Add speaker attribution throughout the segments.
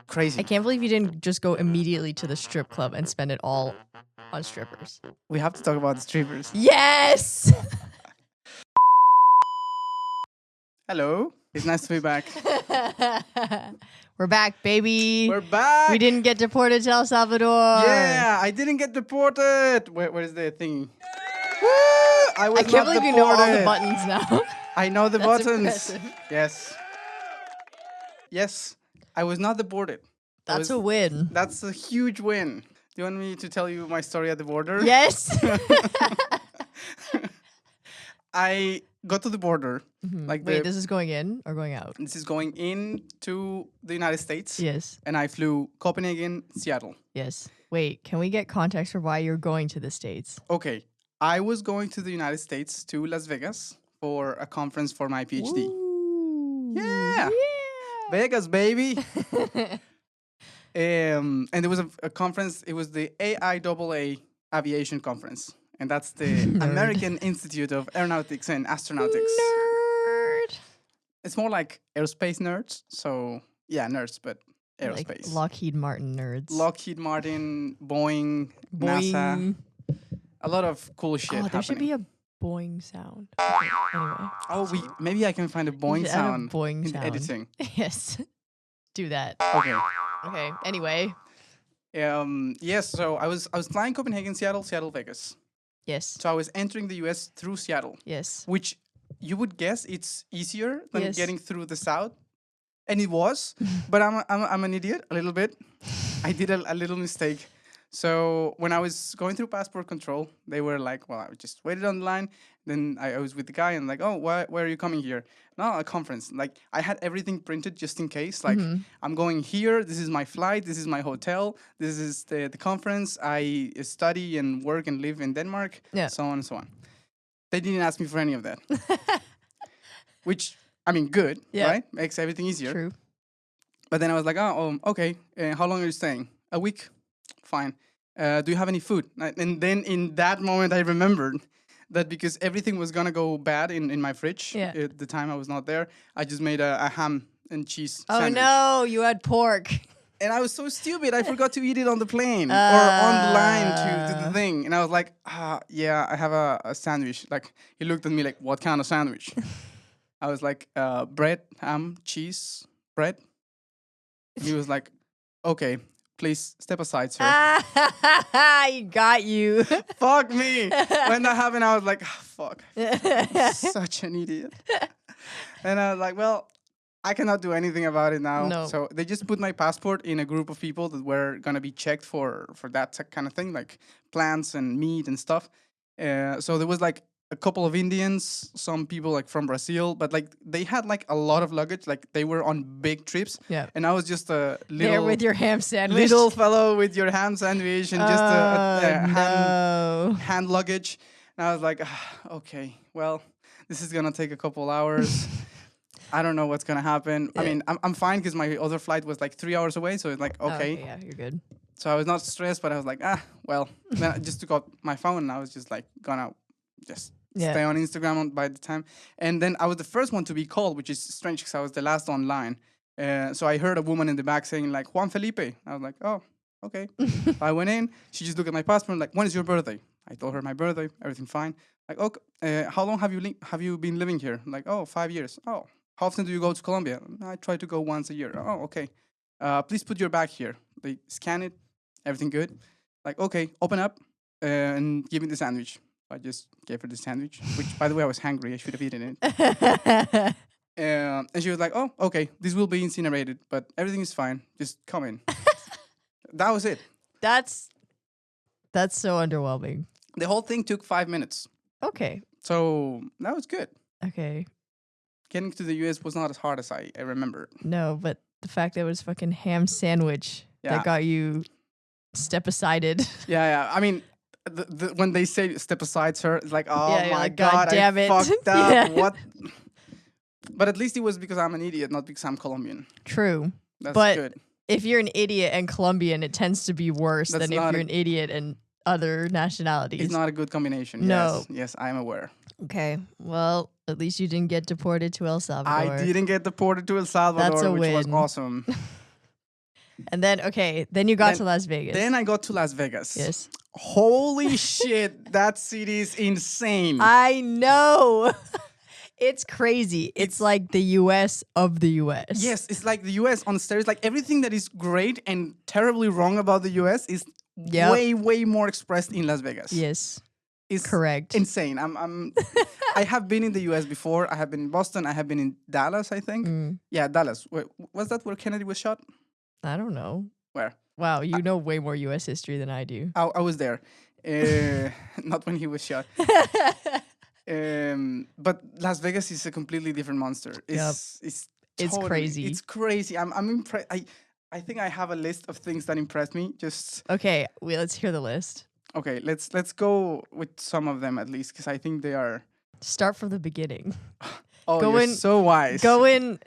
Speaker 1: Crazy.
Speaker 2: I can't believe you didn't just go immediately to the strip club and spend it all on strippers.
Speaker 1: We have to talk about the strippers.
Speaker 2: Yes!
Speaker 1: Hello. It's nice to be back.
Speaker 2: We're back, baby.
Speaker 1: We're back.
Speaker 2: We didn't get deported to El Salvador.
Speaker 1: Yeah, I didn't get deported. Where is the thing? Woo!
Speaker 2: I can't believe you know all the buttons now.
Speaker 1: I know the
Speaker 2: That's
Speaker 1: buttons.
Speaker 2: impressive.
Speaker 1: Yes. Yes. I was not deported.
Speaker 2: That's a win.
Speaker 1: That's a huge win. Do you want me to tell you my story at the border?
Speaker 2: Yes.
Speaker 1: I got to the border.
Speaker 2: Wait, this is going in or going out?
Speaker 1: This is going into the United States.
Speaker 2: Yes.
Speaker 1: And I flew Copenhagen, Seattle.
Speaker 2: Yes. Wait, can we get context for why you're going to the States?
Speaker 1: Okay. I was going to the United States, to Las Vegas, for a conference for my PhD.
Speaker 2: Ooh.
Speaker 1: Yeah. Vegas, baby. And there was a conference. It was the AIAA Aviation Conference. And that's the American Institute of Aeronautics and Astronautics.
Speaker 2: Nerd.
Speaker 1: It's more like aerospace nerds. So, yeah, nerds, but aerospace.
Speaker 2: Like Lockheed Martin nerds.
Speaker 1: Lockheed Martin, Boeing, NASA. A lot of cool shit
Speaker 2: Oh, there should be
Speaker 1: happening.
Speaker 2: a boing sound. Okay, anyway.
Speaker 1: Oh, maybe I can find a boing
Speaker 2: should add a
Speaker 1: sound
Speaker 2: boing
Speaker 1: in
Speaker 2: sound.
Speaker 1: editing.
Speaker 2: Yes. Do that.
Speaker 1: Okay.
Speaker 2: Okay, anyway.
Speaker 1: Yes, so I was flying Copenhagen, Seattle, Vegas.
Speaker 2: Yes.
Speaker 1: So I was entering the US through Seattle,
Speaker 2: Yes.
Speaker 1: which you would guess it's easier than
Speaker 2: Yes.
Speaker 1: getting through the south. And it was, but I'm an idiot a little bit. I did a little mistake. So when I was going through passport control, they were like, well, I just waited on the line. Then I was with the guy and like, oh, why are you coming here? No, a conference. Like I had everything printed just in case. Like I'm going here. This is my flight. This is my hotel. This is the conference. I study and work and live in Denmark.
Speaker 2: Yeah.
Speaker 1: So on and so on. They didn't ask me for any of that. Which, I mean, good,
Speaker 2: Yeah.
Speaker 1: right? Makes everything easier.
Speaker 2: True.
Speaker 1: But then I was like, oh, okay. How long are you staying? A week? Fine. Do you have any food? And then in that moment, I remembered that because everything was going to go bad in my fridge at the time I was not there, I just made a ham and cheese sandwich.
Speaker 2: Oh, no, you had pork.
Speaker 1: And I was so stupid. I forgot to eat it on the plane or on the line to do the thing. And I was like, yeah, I have a sandwich. Like, he looked at me like, what kind of sandwich? I was like, bread, ham, cheese, bread. And he was like, okay, please step aside, sir.
Speaker 2: He got you.
Speaker 1: Fuck me. When that happened, I was like, fuck. I'm such an idiot. And I was like, well, I cannot do anything about it now.
Speaker 2: No.
Speaker 1: So they just put my passport in a group of people that were going to be checked for that kind of thing, like plants and meat and stuff. So there was like a couple of Indians, some people like from Brazil, but like they had like a lot of luggage. Like they were on big trips.
Speaker 2: Yeah.
Speaker 1: And I was just a little...
Speaker 2: There with your ham sandwich.
Speaker 1: Little fellow with your ham sandwich and just
Speaker 2: no.
Speaker 1: hand luggage. And I was like, okay, well, this is going to take a couple hours. I don't know what's going to happen.
Speaker 2: Yeah.
Speaker 1: I mean, I'm fine because my other flight was like 3 hours away. So it's like, okay.
Speaker 2: Yeah, you're good.
Speaker 1: So I was not stressed, but I was like, well. Then I just took out my phone and I was just like, gonna just stay on Instagram by the time. And then I was the first one to be called, which is strange because I was the last online. So I heard a woman in the back saying like, Juan Felipe. I was like, oh, okay. I went in. She just looked at my passport like, when is your birthday? I told her my birthday, everything fine. Like, okay, how long have you been living here? Like, 5 years. Oh, how often do you go to Colombia? I try to go once a year. Oh, okay. Please put your bag here. They scan it, everything good. Like, okay, open up and give me the sandwich. I just gave her the sandwich, which, by the way, I was hungry. I should have eaten it. And she was like, oh, okay, this will be incinerated, but everything is fine. Just come in. That was it.
Speaker 2: That's so underwhelming.
Speaker 1: The whole thing took 5 minutes.
Speaker 2: Okay.
Speaker 1: So that was good.
Speaker 2: Okay.
Speaker 1: Getting to the US was not as hard as I remember.
Speaker 2: No, but the fact that it was fucking ham sandwich that got you step asided.
Speaker 1: Yeah. I mean, when they say step aside, sir, it's like, oh my
Speaker 2: like,
Speaker 1: God,
Speaker 2: damn
Speaker 1: I
Speaker 2: it.
Speaker 1: fucked up.
Speaker 2: Yeah.
Speaker 1: What? But at least it was because I'm an idiot, not because I'm Colombian.
Speaker 2: True.
Speaker 1: That's
Speaker 2: but
Speaker 1: good.
Speaker 2: If you're an idiot and Colombian, it tends to be worse than if you're an idiot and other nationalities.
Speaker 1: It's not a good combination.
Speaker 2: No.
Speaker 1: Yes, I am aware.
Speaker 2: Okay, well, at least you didn't get deported to El Salvador.
Speaker 1: I didn't get deported to El Salvador,
Speaker 2: That's a
Speaker 1: which was
Speaker 2: win.
Speaker 1: awesome.
Speaker 2: And then, then you got to Las Vegas.
Speaker 1: Then I got to Las Vegas.
Speaker 2: Yes.
Speaker 1: Holy shit, that city is insane.
Speaker 2: I know. It's crazy. It's like the US of the US.
Speaker 1: Yes, it's like the US on steroids. Like everything that is great and terribly wrong about the US is way, way more expressed in Las Vegas.
Speaker 2: Yes.
Speaker 1: It's
Speaker 2: correct.
Speaker 1: Insane. I have been in the US before. I have been in Boston. I have been in Dallas, I think. Yeah, Dallas. Was that where Kennedy was shot?
Speaker 2: I don't know.
Speaker 1: Where?
Speaker 2: Wow, you know way more US history than I do.
Speaker 1: I was there. Not when he was shot. But Las Vegas is a completely different monster. It's
Speaker 2: crazy.
Speaker 1: It's crazy. I'm impressed. I think I have a list of things that impressed me.
Speaker 2: Okay, let's hear the list.
Speaker 1: Okay, let's go with some of them at least, because I think they are.
Speaker 2: Start from the beginning.
Speaker 1: Oh, you're so wise.
Speaker 2: Go in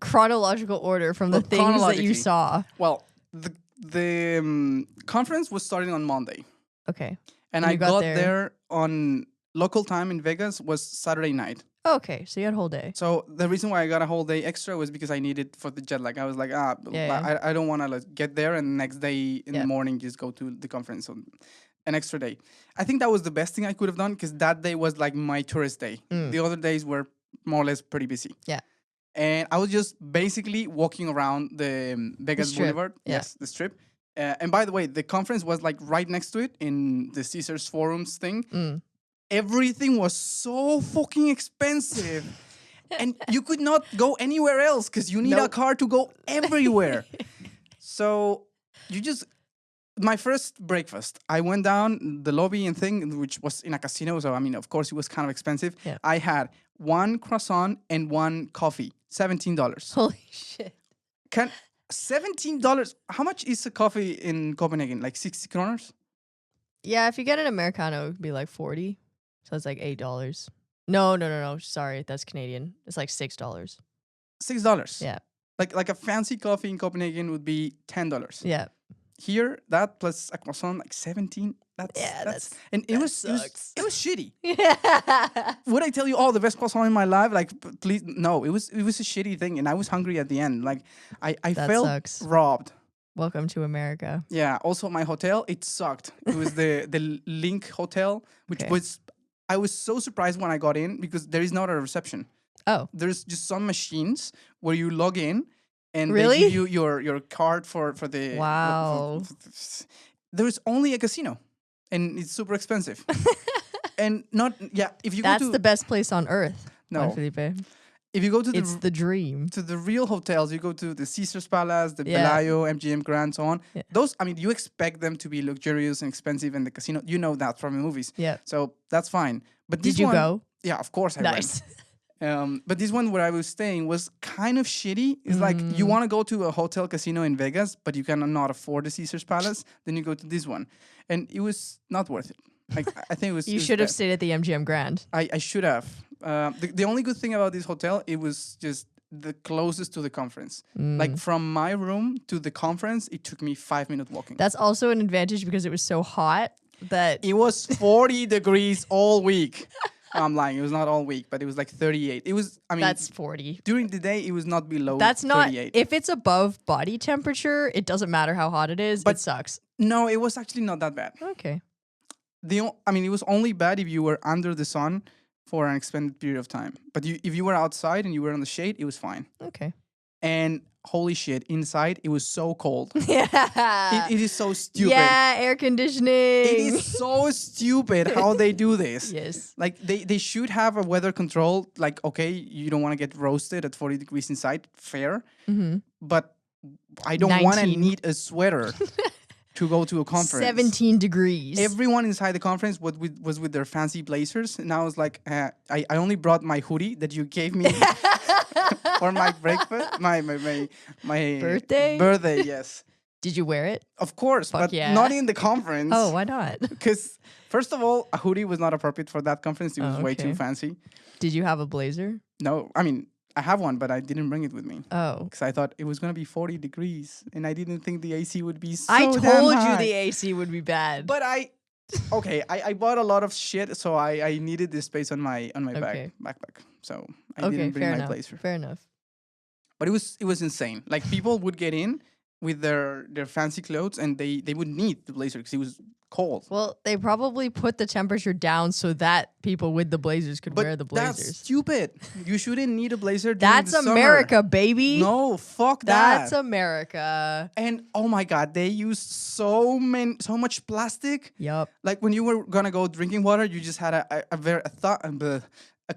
Speaker 2: chronological order from the things that you saw.
Speaker 1: Well, the conference was starting on Monday.
Speaker 2: Okay.
Speaker 1: And I got there on local time in Vegas was Saturday night.
Speaker 2: Okay, so you had a whole day.
Speaker 1: So the reason why I got a whole day extra was because I needed for the jet lag. I was like, I don't want to get there and the next day in the morning just go to the conference. So an extra day. I think that was the best thing I could have done because that day was like my tourist day. The other days were more or less pretty busy.
Speaker 2: Yeah.
Speaker 1: And I was just basically walking around the Vegas Boulevard.
Speaker 2: Yeah.
Speaker 1: Yes, the strip. And by the way, the conference was like right next to it in the Caesars Forums thing. Everything was so fucking expensive. And you could not go anywhere else because you need a car to go everywhere. So my first breakfast, I went down the lobby and thing, which was in a casino. So, I mean, of course, it was kind of expensive.
Speaker 2: Yeah.
Speaker 1: I had one croissant and one coffee, $17.
Speaker 2: Holy shit.
Speaker 1: $17? How much is a coffee in Copenhagen? Like 60 kroners?
Speaker 2: Yeah, if you get an Americano, it would be like 40. So it's like $8. No. Sorry, that's Canadian. It's like $6.
Speaker 1: $6?
Speaker 2: Yeah.
Speaker 1: Like a fancy coffee in Copenhagen would be $10.
Speaker 2: Yeah.
Speaker 1: Here, that plus a croissant, like 17. It was shitty.
Speaker 2: Yeah.
Speaker 1: Would I tell you, the best croissant in my life? Like, please, no. It was a shitty thing, and I was hungry at the end. Like, I felt robbed.
Speaker 2: Welcome to America.
Speaker 1: Yeah. Also, my hotel, it sucked. It was the Link Hotel, which I was so surprised when I got in because there is not a reception.
Speaker 2: Oh.
Speaker 1: There's just some machines where you log in and
Speaker 2: really?
Speaker 1: they give you your card for the...
Speaker 2: Wow.
Speaker 1: There's only a casino and it's super expensive. And if you
Speaker 2: That's the best place on earth.
Speaker 1: No.
Speaker 2: Juan Felipe.
Speaker 1: If you go to
Speaker 2: it's the dream.
Speaker 1: To the real hotels, you go to the Caesars Palace, the Bellagio, MGM Grand, so on. Yeah. Those, I mean, you expect them to be luxurious and expensive in the casino. You know that from the movies.
Speaker 2: Yeah.
Speaker 1: So that's fine. But
Speaker 2: did you go?
Speaker 1: Yeah, of course I went. But this one where I was staying was kind of shitty. It's like you want to go to a hotel casino in Vegas, but you cannot afford the Caesars Palace. Then you go to this one. And it was not worth it. Like, I think it was...
Speaker 2: You should have stayed at the MGM Grand.
Speaker 1: I should have. The only good thing about this hotel, it was just the closest to the conference. Like from my room to the conference, it took me 5-minute walking.
Speaker 2: That's also an advantage because it was so hot that...
Speaker 1: It was 40 degrees all week. I'm lying. It was not all week, but it was like 38. It was, I mean...
Speaker 2: That's 40.
Speaker 1: During the day, it was not below 38.
Speaker 2: That's not... If it's above body temperature, it doesn't matter how hot it is. But it sucks.
Speaker 1: No, it was actually not that bad.
Speaker 2: Okay.
Speaker 1: It was only bad if you were under the sun for an extended period of time. But if you were outside and you were in the shade, it was fine.
Speaker 2: Okay.
Speaker 1: And holy shit, inside, it was so cold.
Speaker 2: Yeah.
Speaker 1: It is so stupid.
Speaker 2: Yeah, air conditioning.
Speaker 1: It is so stupid how they do this.
Speaker 2: Yes.
Speaker 1: Like, they should have a weather control. Like, okay, you don't want to get roasted at 40 degrees inside. Fair.
Speaker 2: Mm-hmm.
Speaker 1: But I don't want to need a sweater. To go to a conference.
Speaker 2: 17 degrees.
Speaker 1: Everyone inside the conference was with their fancy blazers. And I was like, I only brought my hoodie that you gave me for my breakfast. My
Speaker 2: birthday?
Speaker 1: Birthday, yes.
Speaker 2: Did you wear it?
Speaker 1: Of course, but not in the conference.
Speaker 2: Oh, why not?
Speaker 1: Because, first of all, a hoodie was not appropriate for that conference. It was way too fancy.
Speaker 2: Did you have a blazer?
Speaker 1: No, I mean... I have one, but I didn't bring it with me.
Speaker 2: Oh.
Speaker 1: Because I thought it was going to be 40 degrees. And I didn't think the AC would be so
Speaker 2: I
Speaker 1: damn
Speaker 2: told
Speaker 1: high.
Speaker 2: you the AC would be bad.
Speaker 1: But I Okay, I bought a lot of shit, so I needed this space on my
Speaker 2: Okay.
Speaker 1: backpack. So I
Speaker 2: Okay,
Speaker 1: didn't bring
Speaker 2: fair
Speaker 1: my
Speaker 2: enough.
Speaker 1: blazer.
Speaker 2: Fair enough.
Speaker 1: But it was insane. Like people would get in with their fancy clothes, and they would need the blazer because it was cold.
Speaker 2: Well, they probably put the temperature down so that people with the blazers could wear the
Speaker 1: That's
Speaker 2: blazers.
Speaker 1: stupid. You shouldn't need a blazer. During
Speaker 2: That's
Speaker 1: the summer.
Speaker 2: America, baby.
Speaker 1: No, fuck
Speaker 2: That's
Speaker 1: that.
Speaker 2: America.
Speaker 1: And oh my god, they used so much plastic.
Speaker 2: Yup.
Speaker 1: Like when you were gonna go drinking water, you just had a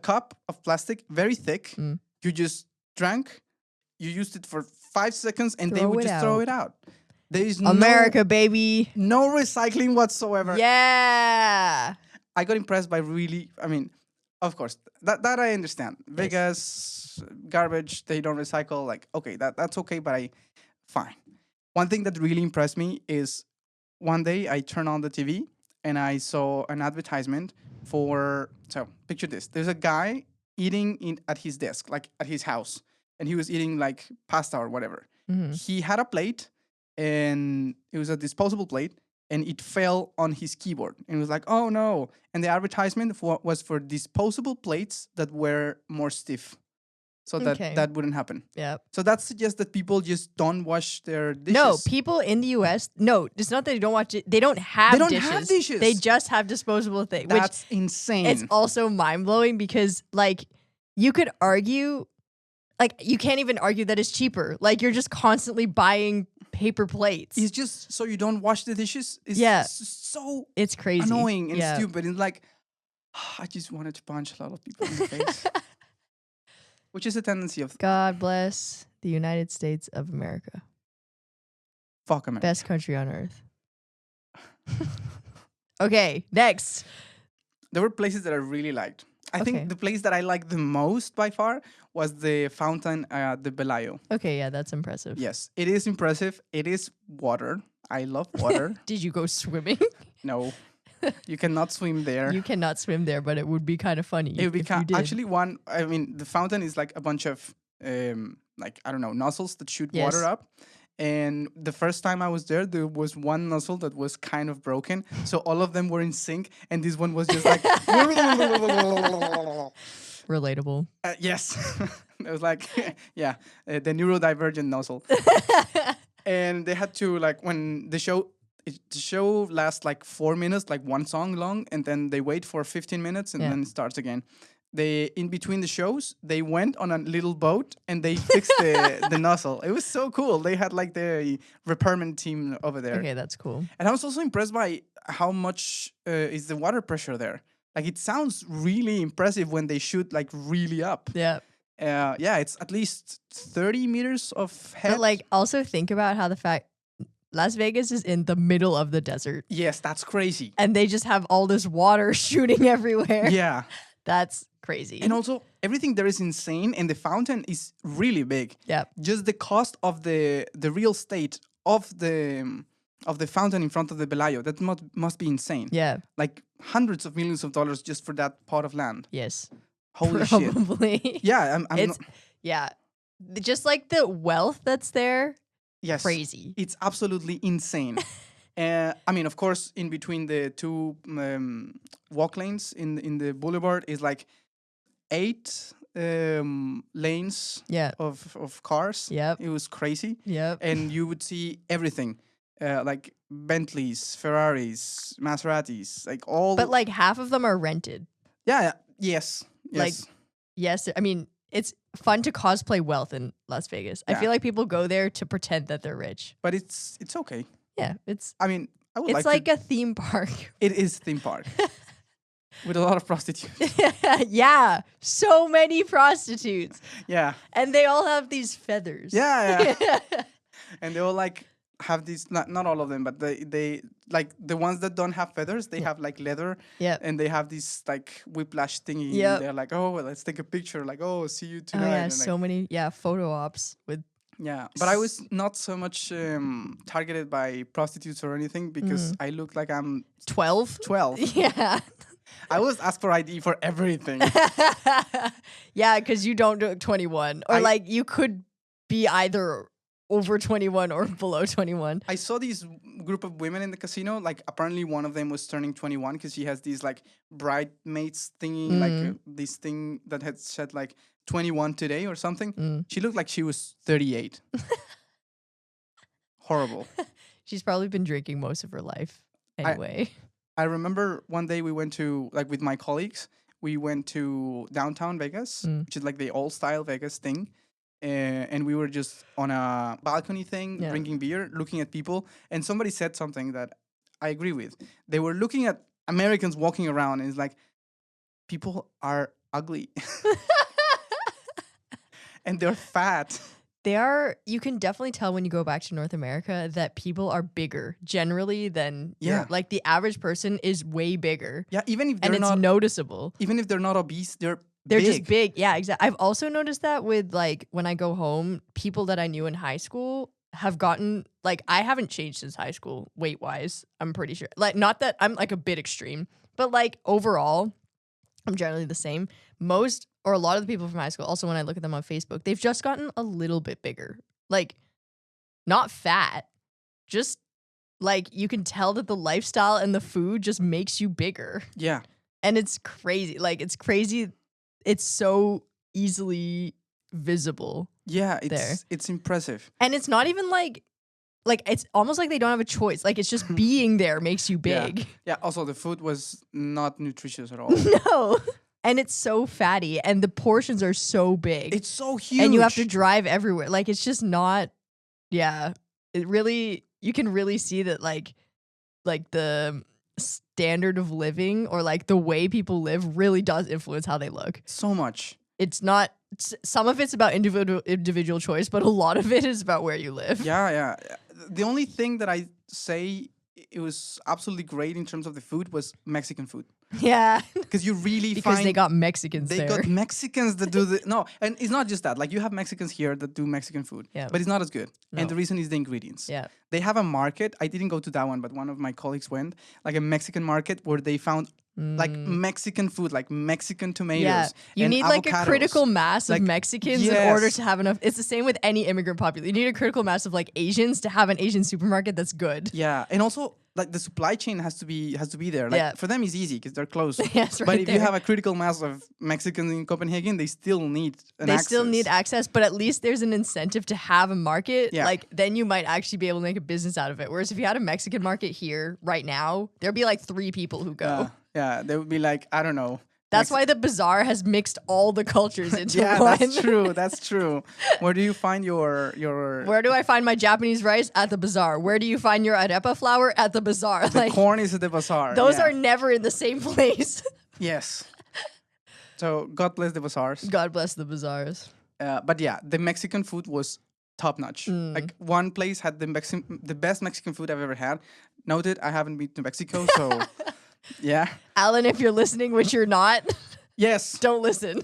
Speaker 1: cup of plastic, very thick.
Speaker 2: Mm.
Speaker 1: You just drank. You used it for 5 seconds, and they
Speaker 2: Throw
Speaker 1: would
Speaker 2: it
Speaker 1: just throw
Speaker 2: out.
Speaker 1: it out. There is
Speaker 2: America, baby.
Speaker 1: no recycling whatsoever.
Speaker 2: Yeah.
Speaker 1: I got impressed by really. I mean, of course, that I understand. Vegas garbage, they don't recycle. Like, okay, that's okay, but fine. One thing that really impressed me is one day I turned on the TV and I saw an advertisement for. So picture this: there's a guy eating at his desk, like at his house, and he was eating like pasta or whatever.
Speaker 2: Mm-hmm.
Speaker 1: He had a plate, and it was a disposable plate, and it fell on his keyboard. And it was like, oh no. And the advertisement was for disposable plates that were more stiff, so that that wouldn't happen.
Speaker 2: Yeah.
Speaker 1: So that suggests that people just don't wash their dishes.
Speaker 2: No, people in the US, no, it's not that they don't watch it. They don't have
Speaker 1: They don't
Speaker 2: dishes.
Speaker 1: have dishes.
Speaker 2: They just have disposable things.
Speaker 1: That's insane.
Speaker 2: It's also mind-blowing because, like, you could argue, like, you can't even argue that it's cheaper. Like, you're just constantly buying paper plates.
Speaker 1: It's just so you don't wash the dishes. It's so
Speaker 2: it's crazy.
Speaker 1: annoying and stupid. And like, I just wanted to punch a lot of people in the face. Which is a tendency of
Speaker 2: God bless the United States of America.
Speaker 1: fuck America.
Speaker 2: Best country on earth. Okay, next.
Speaker 1: There were places that I really liked. I think the place that I liked the most by far was the fountain at the Belayo.
Speaker 2: Okay, yeah, that's impressive.
Speaker 1: Yes, it is impressive. It is water. I love water.
Speaker 2: Did you go swimming?
Speaker 1: No, you cannot swim there.
Speaker 2: You cannot swim there, but it would be kind of funny.
Speaker 1: It would be
Speaker 2: if you did.
Speaker 1: actually one. I mean, the fountain is like a bunch of like I don't know nozzles that shoot water up. And the first time I was there was one nozzle that was kind of broken. So all of them were in sync. And this one was just like...
Speaker 2: Relatable.
Speaker 1: Yes. It was like, the neurodivergent nozzle. And they had to, like, when the show lasts like 4 minutes, like one song long. And then they wait for 15 minutes and then it starts again. In between the shows, they went on a little boat and they fixed the nozzle. It was so cool. They had like the repairman team over there.
Speaker 2: Okay, that's cool.
Speaker 1: And I was also impressed by how much is the water pressure there. Like it sounds really impressive when they shoot like really up.
Speaker 2: Yeah.
Speaker 1: It's at least 30 meters of head.
Speaker 2: But like also think about how the fact Las Vegas is in the middle of the desert.
Speaker 1: Yes, that's crazy.
Speaker 2: And they just have all this water shooting everywhere.
Speaker 1: Yeah.
Speaker 2: That's crazy.
Speaker 1: And also, everything there is insane, and the fountain is really big.
Speaker 2: Yeah.
Speaker 1: Just the cost of the real estate of the fountain in front of the Belayo, that must be insane.
Speaker 2: Yeah.
Speaker 1: Like hundreds of millions of dollars just for that plot of land.
Speaker 2: Yes.
Speaker 1: Holy shit.
Speaker 2: Probably.
Speaker 1: Yeah,
Speaker 2: just like the wealth that's there.
Speaker 1: Yes.
Speaker 2: Crazy.
Speaker 1: It's absolutely insane. I mean, of course, in between the two walk lanes in the boulevard is like 8 lanes of cars.
Speaker 2: Yep.
Speaker 1: It was crazy.
Speaker 2: Yep.
Speaker 1: And you would see everything, like Bentleys, Ferraris, Maseratis, like all.
Speaker 2: But like half of them are rented.
Speaker 1: Yeah. Yes.
Speaker 2: Like, yes. I mean, it's fun to cosplay wealth in Las Vegas. I feel like people go there to pretend that they're rich.
Speaker 1: But it's okay.
Speaker 2: Yeah,
Speaker 1: I mean, I would
Speaker 2: it's like a theme park.
Speaker 1: It is a theme park with a lot of prostitutes.
Speaker 2: Yeah, so many prostitutes.
Speaker 1: Yeah,
Speaker 2: and they all have these feathers.
Speaker 1: Yeah. And they all like have these. Not all of them, but they like the ones that don't have feathers. They have like leather.
Speaker 2: Yeah,
Speaker 1: and they have this like whiplash thingy.
Speaker 2: Yeah,
Speaker 1: they're like, oh, well, let's take a picture. Like, oh, see you tonight.
Speaker 2: Oh, yeah,
Speaker 1: and
Speaker 2: so many photo ops with.
Speaker 1: Yeah, but I was not so much targeted by prostitutes or anything because I look like I'm
Speaker 2: 12.
Speaker 1: 12.
Speaker 2: Yeah.
Speaker 1: I was asked for ID for everything.
Speaker 2: Yeah, because you don't look 21. Or like you could be either over 21 or below 21.
Speaker 1: I saw these group of women in the casino. Like apparently one of them was turning 21 because she has these like bridesmaids thingy, like this thing that had said like 21 today or something. She looked like she was 38. Horrible.
Speaker 2: She's probably been drinking most of her life anyway.
Speaker 1: I remember one day we went to, like with my colleagues, we went to downtown Vegas, which is like the old style Vegas thing. And we were just on a balcony thing, drinking beer, looking at people. And somebody said something that I agree with. They were looking at Americans walking around, and it's like, people are ugly. And they're fat.
Speaker 2: They are, you can definitely tell when you go back to North America that people are bigger generally than, like the average person is way bigger.
Speaker 1: Yeah, even if they're
Speaker 2: and it's noticeable.
Speaker 1: Even if they're not obese, they're
Speaker 2: big. Just big. Yeah, exactly. I've also noticed that with like when I go home, people that I knew in high school have gotten, like, I haven't changed since high school weight wise. I'm pretty sure. Like, not that I'm like a bit extreme, but like overall, I'm generally the same. Most or a lot of the people from high school, also when I look at them on Facebook, they've just gotten a little bit bigger. Like, not fat, just like you can tell that the lifestyle and the food just makes you bigger.
Speaker 1: Yeah.
Speaker 2: And it's crazy. Like, it's crazy. It's so easily visible.
Speaker 1: Yeah, it's impressive.
Speaker 2: And it's not even like it's almost like they don't have a choice. Like, it's just being there makes you big.
Speaker 1: Yeah, also the food was not nutritious at all.
Speaker 2: No. And it's so fatty, and the portions are so big.
Speaker 1: It's so huge.
Speaker 2: And you have to drive everywhere. Like, it's just not, it really, you can really see that, like the standard of living or, like, the way people live really does influence how they look.
Speaker 1: So much.
Speaker 2: It's not, some of it's about individual choice, but a lot of it is about where you live.
Speaker 1: Yeah. The only thing that I say it was absolutely great in terms of the food was Mexican food.
Speaker 2: Yeah.
Speaker 1: Because you really
Speaker 2: because they got Mexicans
Speaker 1: there. They got Mexicans that do no, and it's not just that. Like, you have Mexicans here that do Mexican food, but it's not as good. No. And the reason is the ingredients.
Speaker 2: Yeah.
Speaker 1: They have a market. I didn't go to that one, but one of my colleagues went, like a Mexican market where they found like Mexican food, like Mexican tomatoes. Yeah.
Speaker 2: You need avocados. Like a critical mass of Mexicans in order to have enough. It's the same with any immigrant population. You need a critical mass of like Asians to have an Asian supermarket that's good.
Speaker 1: Yeah. And also, like, the supply chain has to be there. Like, for them it's easy because they're close.
Speaker 2: Yes, right.
Speaker 1: But if you have a critical mass of Mexicans in Copenhagen, they still need access.
Speaker 2: Still need access, but at least there's an incentive to have a market. Yeah. Like, then you might actually be able to make a business out of it. Whereas if you had a Mexican market here right now, there'd be like 3 people who go.
Speaker 1: Yeah, they would be like, I don't know.
Speaker 2: That's why the bazaar has mixed all the cultures into one.
Speaker 1: Yeah, that's true. Where do you find your
Speaker 2: Where do I find my Japanese rice? At the bazaar. Where do you find your arepa flour? At the bazaar.
Speaker 1: The corn is at the bazaar.
Speaker 2: Those are never in the same place.
Speaker 1: Yes. So God bless the bazaars.
Speaker 2: God bless the bazaars.
Speaker 1: But yeah, the Mexican food was top notch. Like, one place had the best Mexican food I've ever had. Noted, I haven't been to Mexico, so yeah.
Speaker 2: Alan, if you're listening, which you're not,
Speaker 1: yes,
Speaker 2: don't listen.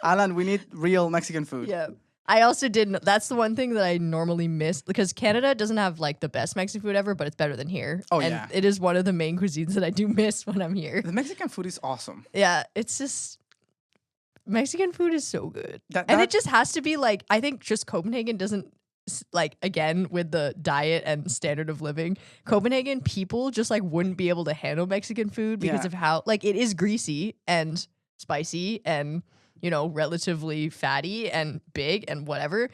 Speaker 1: Alan, we need real Mexican food.
Speaker 2: Yeah. I also didn't. That's the one thing that I normally miss, because Canada doesn't have like the best Mexican food ever, but it's better than here. Oh, and it is one of the main cuisines that I do miss when I'm here.
Speaker 1: The Mexican food is awesome.
Speaker 2: Yeah, it's just Mexican food is so good. And it just has to be like, I think just Copenhagen doesn't, like, again, with the diet and standard of living, Copenhagen people just like wouldn't be able to handle Mexican food because of how, like, it is greasy and spicy and, you know, relatively fatty and big and whatever.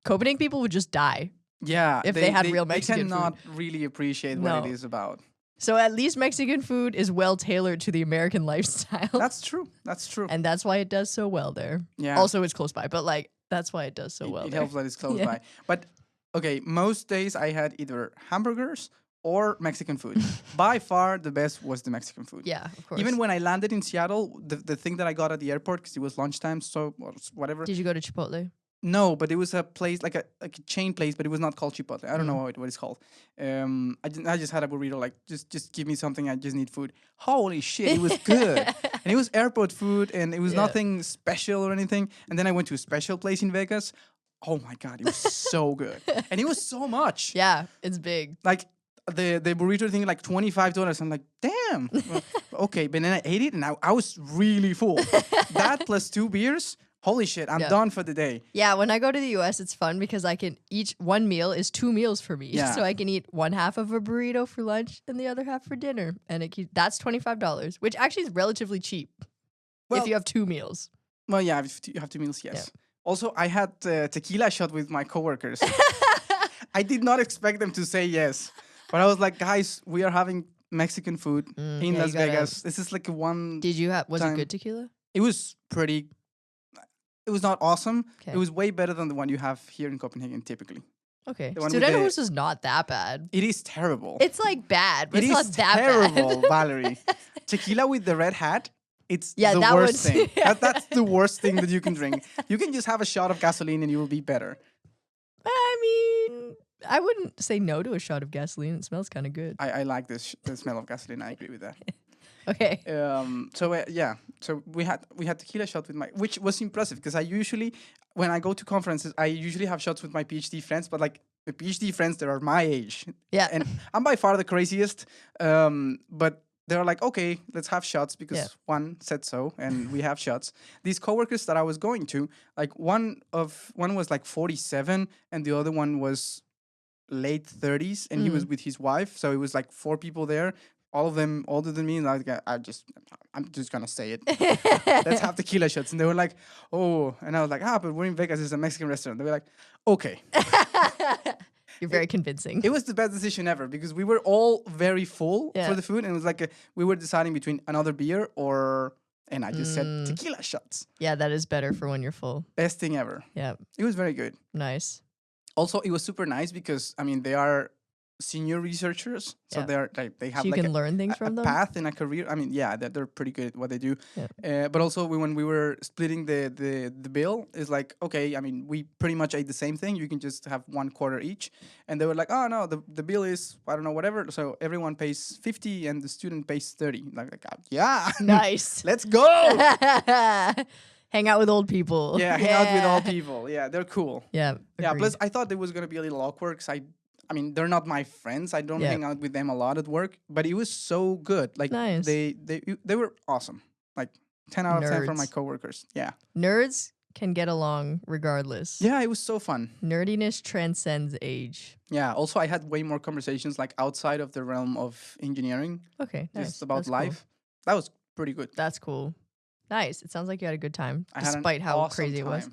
Speaker 2: Copenhagen people would just die.
Speaker 1: Yeah.
Speaker 2: If they had real Mexican food.
Speaker 1: They cannot really appreciate what it is about.
Speaker 2: So at least Mexican food is well tailored to the American lifestyle.
Speaker 1: That's true. And
Speaker 2: that's why it does so well there. Yeah. Also, it's close by, but like, that's why it does so well.
Speaker 1: It helps that it's close by. But okay, most days I had either hamburgers or Mexican food. By far, the best was the Mexican food.
Speaker 2: Yeah, of course.
Speaker 1: Even when I landed in Seattle, the thing that I got at the airport, because it was lunchtime, so whatever.
Speaker 2: Did you go to Chipotle?
Speaker 1: No, but it was a place, like a chain place, but it was not called Chipotle. I don't know what it's called. I just had a burrito, like, just give me something, I just need food. Holy shit, it was good. And it was airport food, and it was nothing special or anything. And then I went to a special place in Vegas. Oh my God, it was so good. And it was so much.
Speaker 2: Yeah, it's big.
Speaker 1: Like, the burrito thing, like $25. I'm like, damn. Well, okay, but then I ate it, and I was really full. That plus 2 beers. holy shit, I'm done for the day.
Speaker 2: Yeah, when I go to the US, it's fun because I can each one meal is 2 meals for me.
Speaker 1: Yeah.
Speaker 2: So I can eat one half of a burrito for lunch and the other half for dinner. And that's $25, which actually is relatively cheap if you have 2 meals.
Speaker 1: Well, yeah, if you have 2 meals, yes. Yeah. Also, I had tequila shot with my coworkers. I did not expect them to say yes. But I was like, guys, we are having Mexican food in Las Vegas. This is like one.
Speaker 2: Did you have? Was it good tequila?
Speaker 1: It was pretty. It was not awesome.
Speaker 2: Okay.
Speaker 1: It was way better than the one you have here in Copenhagen typically.
Speaker 2: Okay. Studenthus is not that bad.
Speaker 1: It is terrible.
Speaker 2: It's like bad, but it's not that
Speaker 1: terrible,
Speaker 2: bad.
Speaker 1: Valerie. Tequila with the red hat. It's the
Speaker 2: that
Speaker 1: worst thing. That's the worst thing that you can drink. You can just have a shot of gasoline and you will be better.
Speaker 2: I mean, I wouldn't say no to a shot of gasoline. It smells kind of good.
Speaker 1: I like the smell of gasoline. I agree with that.
Speaker 2: Okay.
Speaker 1: So we had tequila shot with which was impressive because I usually, when I go to conferences, I usually have shots with my PhD friends, but like the PhD friends that are my age.
Speaker 2: Yeah.
Speaker 1: And I'm by far the craziest. But they're like, okay, let's have shots because one said so, and we have shots. These coworkers that I was going to, like one was like 47, and the other one was late 30s, and he was with his wife. So it was like 4 people there, all of them older than me. And I'm just gonna say it. Let's have tequila shots. And they were like, oh, and I was like, but we're in Vegas. It's a Mexican restaurant. They were like, okay.
Speaker 2: You're very convincing.
Speaker 1: It was the best decision ever because we were all very full for the food. And it was like we were deciding between another beer and I just said tequila shots.
Speaker 2: Yeah, that is better for when you're full.
Speaker 1: Best thing ever.
Speaker 2: Yeah.
Speaker 1: It was very good.
Speaker 2: Nice.
Speaker 1: Also, it was super nice because, I mean, they are senior researchers. So they're like, they have
Speaker 2: so you
Speaker 1: like
Speaker 2: can learn things from them?
Speaker 1: path in a career. I mean, yeah, they're pretty good at what they do.
Speaker 2: Yeah.
Speaker 1: But also when we were splitting the bill, it's like, okay, I mean, we pretty much ate the same thing. You can just have 1/4 each. And they were like, oh no, the bill is, I don't know, whatever. So everyone pays 50 and the student pays 30. Like yeah.
Speaker 2: Nice.
Speaker 1: Let's go.
Speaker 2: Hang out with old people.
Speaker 1: Yeah, hang out with old people. Yeah, they're cool.
Speaker 2: Yeah. Agreed.
Speaker 1: Yeah, plus I thought it was going to be a little awkward because I mean, they're not my friends. I don't hang out with them a lot at work, but it was so good. Like
Speaker 2: nice.
Speaker 1: They were awesome. Like 10 out of 10 for my coworkers. Yeah.
Speaker 2: Nerds can get along regardless.
Speaker 1: Yeah, it was so fun.
Speaker 2: Nerdiness transcends age.
Speaker 1: Yeah. Also, I had way more conversations like outside of the realm of engineering.
Speaker 2: Okay.
Speaker 1: Just about life. Cool. That was pretty good.
Speaker 2: That's cool. Nice. It sounds like you had a good time, despite how
Speaker 1: awesome
Speaker 2: crazy
Speaker 1: time.
Speaker 2: it was.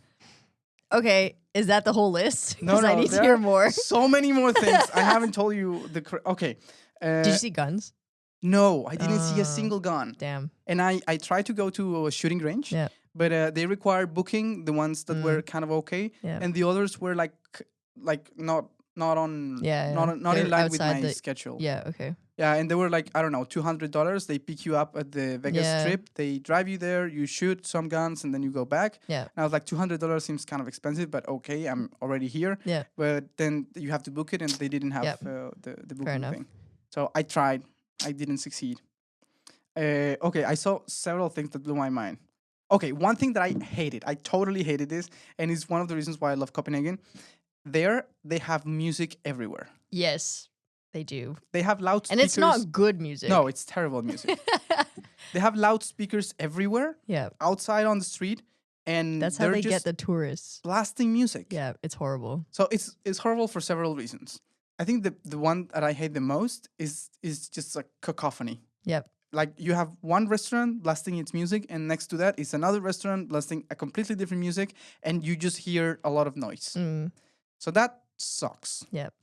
Speaker 2: Okay, is that the whole list?
Speaker 1: No,
Speaker 2: I need to hear more.
Speaker 1: So many more things. I haven't told you okay.
Speaker 2: Did you see guns?
Speaker 1: No, I didn't see a single gun.
Speaker 2: Damn.
Speaker 1: And I tried to go to a shooting range.
Speaker 2: Yeah.
Speaker 1: But they require booking the ones that were kind of okay.
Speaker 2: Yeah.
Speaker 1: And the others were like not on not in line with my schedule.
Speaker 2: Yeah, okay.
Speaker 1: Yeah, and they were like, I don't know, $200. They pick you up at the Vegas Strip. They drive you there. You shoot some guns, and then you go back.
Speaker 2: Yeah.
Speaker 1: And I was like, $200 seems kind of expensive, but okay, I'm already here.
Speaker 2: Yeah.
Speaker 1: But then you have to book it, and they didn't have the booking thing. So I tried. I didn't succeed. Okay, I saw several things that blew my mind. Okay, one thing that I hated. I totally hated this, and it's one of the reasons why I love Copenhagen. There, they have music everywhere.
Speaker 2: Yes. They do.
Speaker 1: They have loudspeakers.
Speaker 2: And it's not good music.
Speaker 1: No, it's terrible music. They have loudspeakers everywhere.
Speaker 2: Yeah.
Speaker 1: Outside on the street. And
Speaker 2: that's how they get the tourists.
Speaker 1: Blasting music.
Speaker 2: Yeah, it's horrible.
Speaker 1: So it's horrible for several reasons. I think the one that I hate the most is just a cacophony.
Speaker 2: Yep.
Speaker 1: Like you have one restaurant blasting its music, and next to that is another restaurant blasting a completely different music, and you just hear a lot of noise. So that sucks.
Speaker 2: Yep.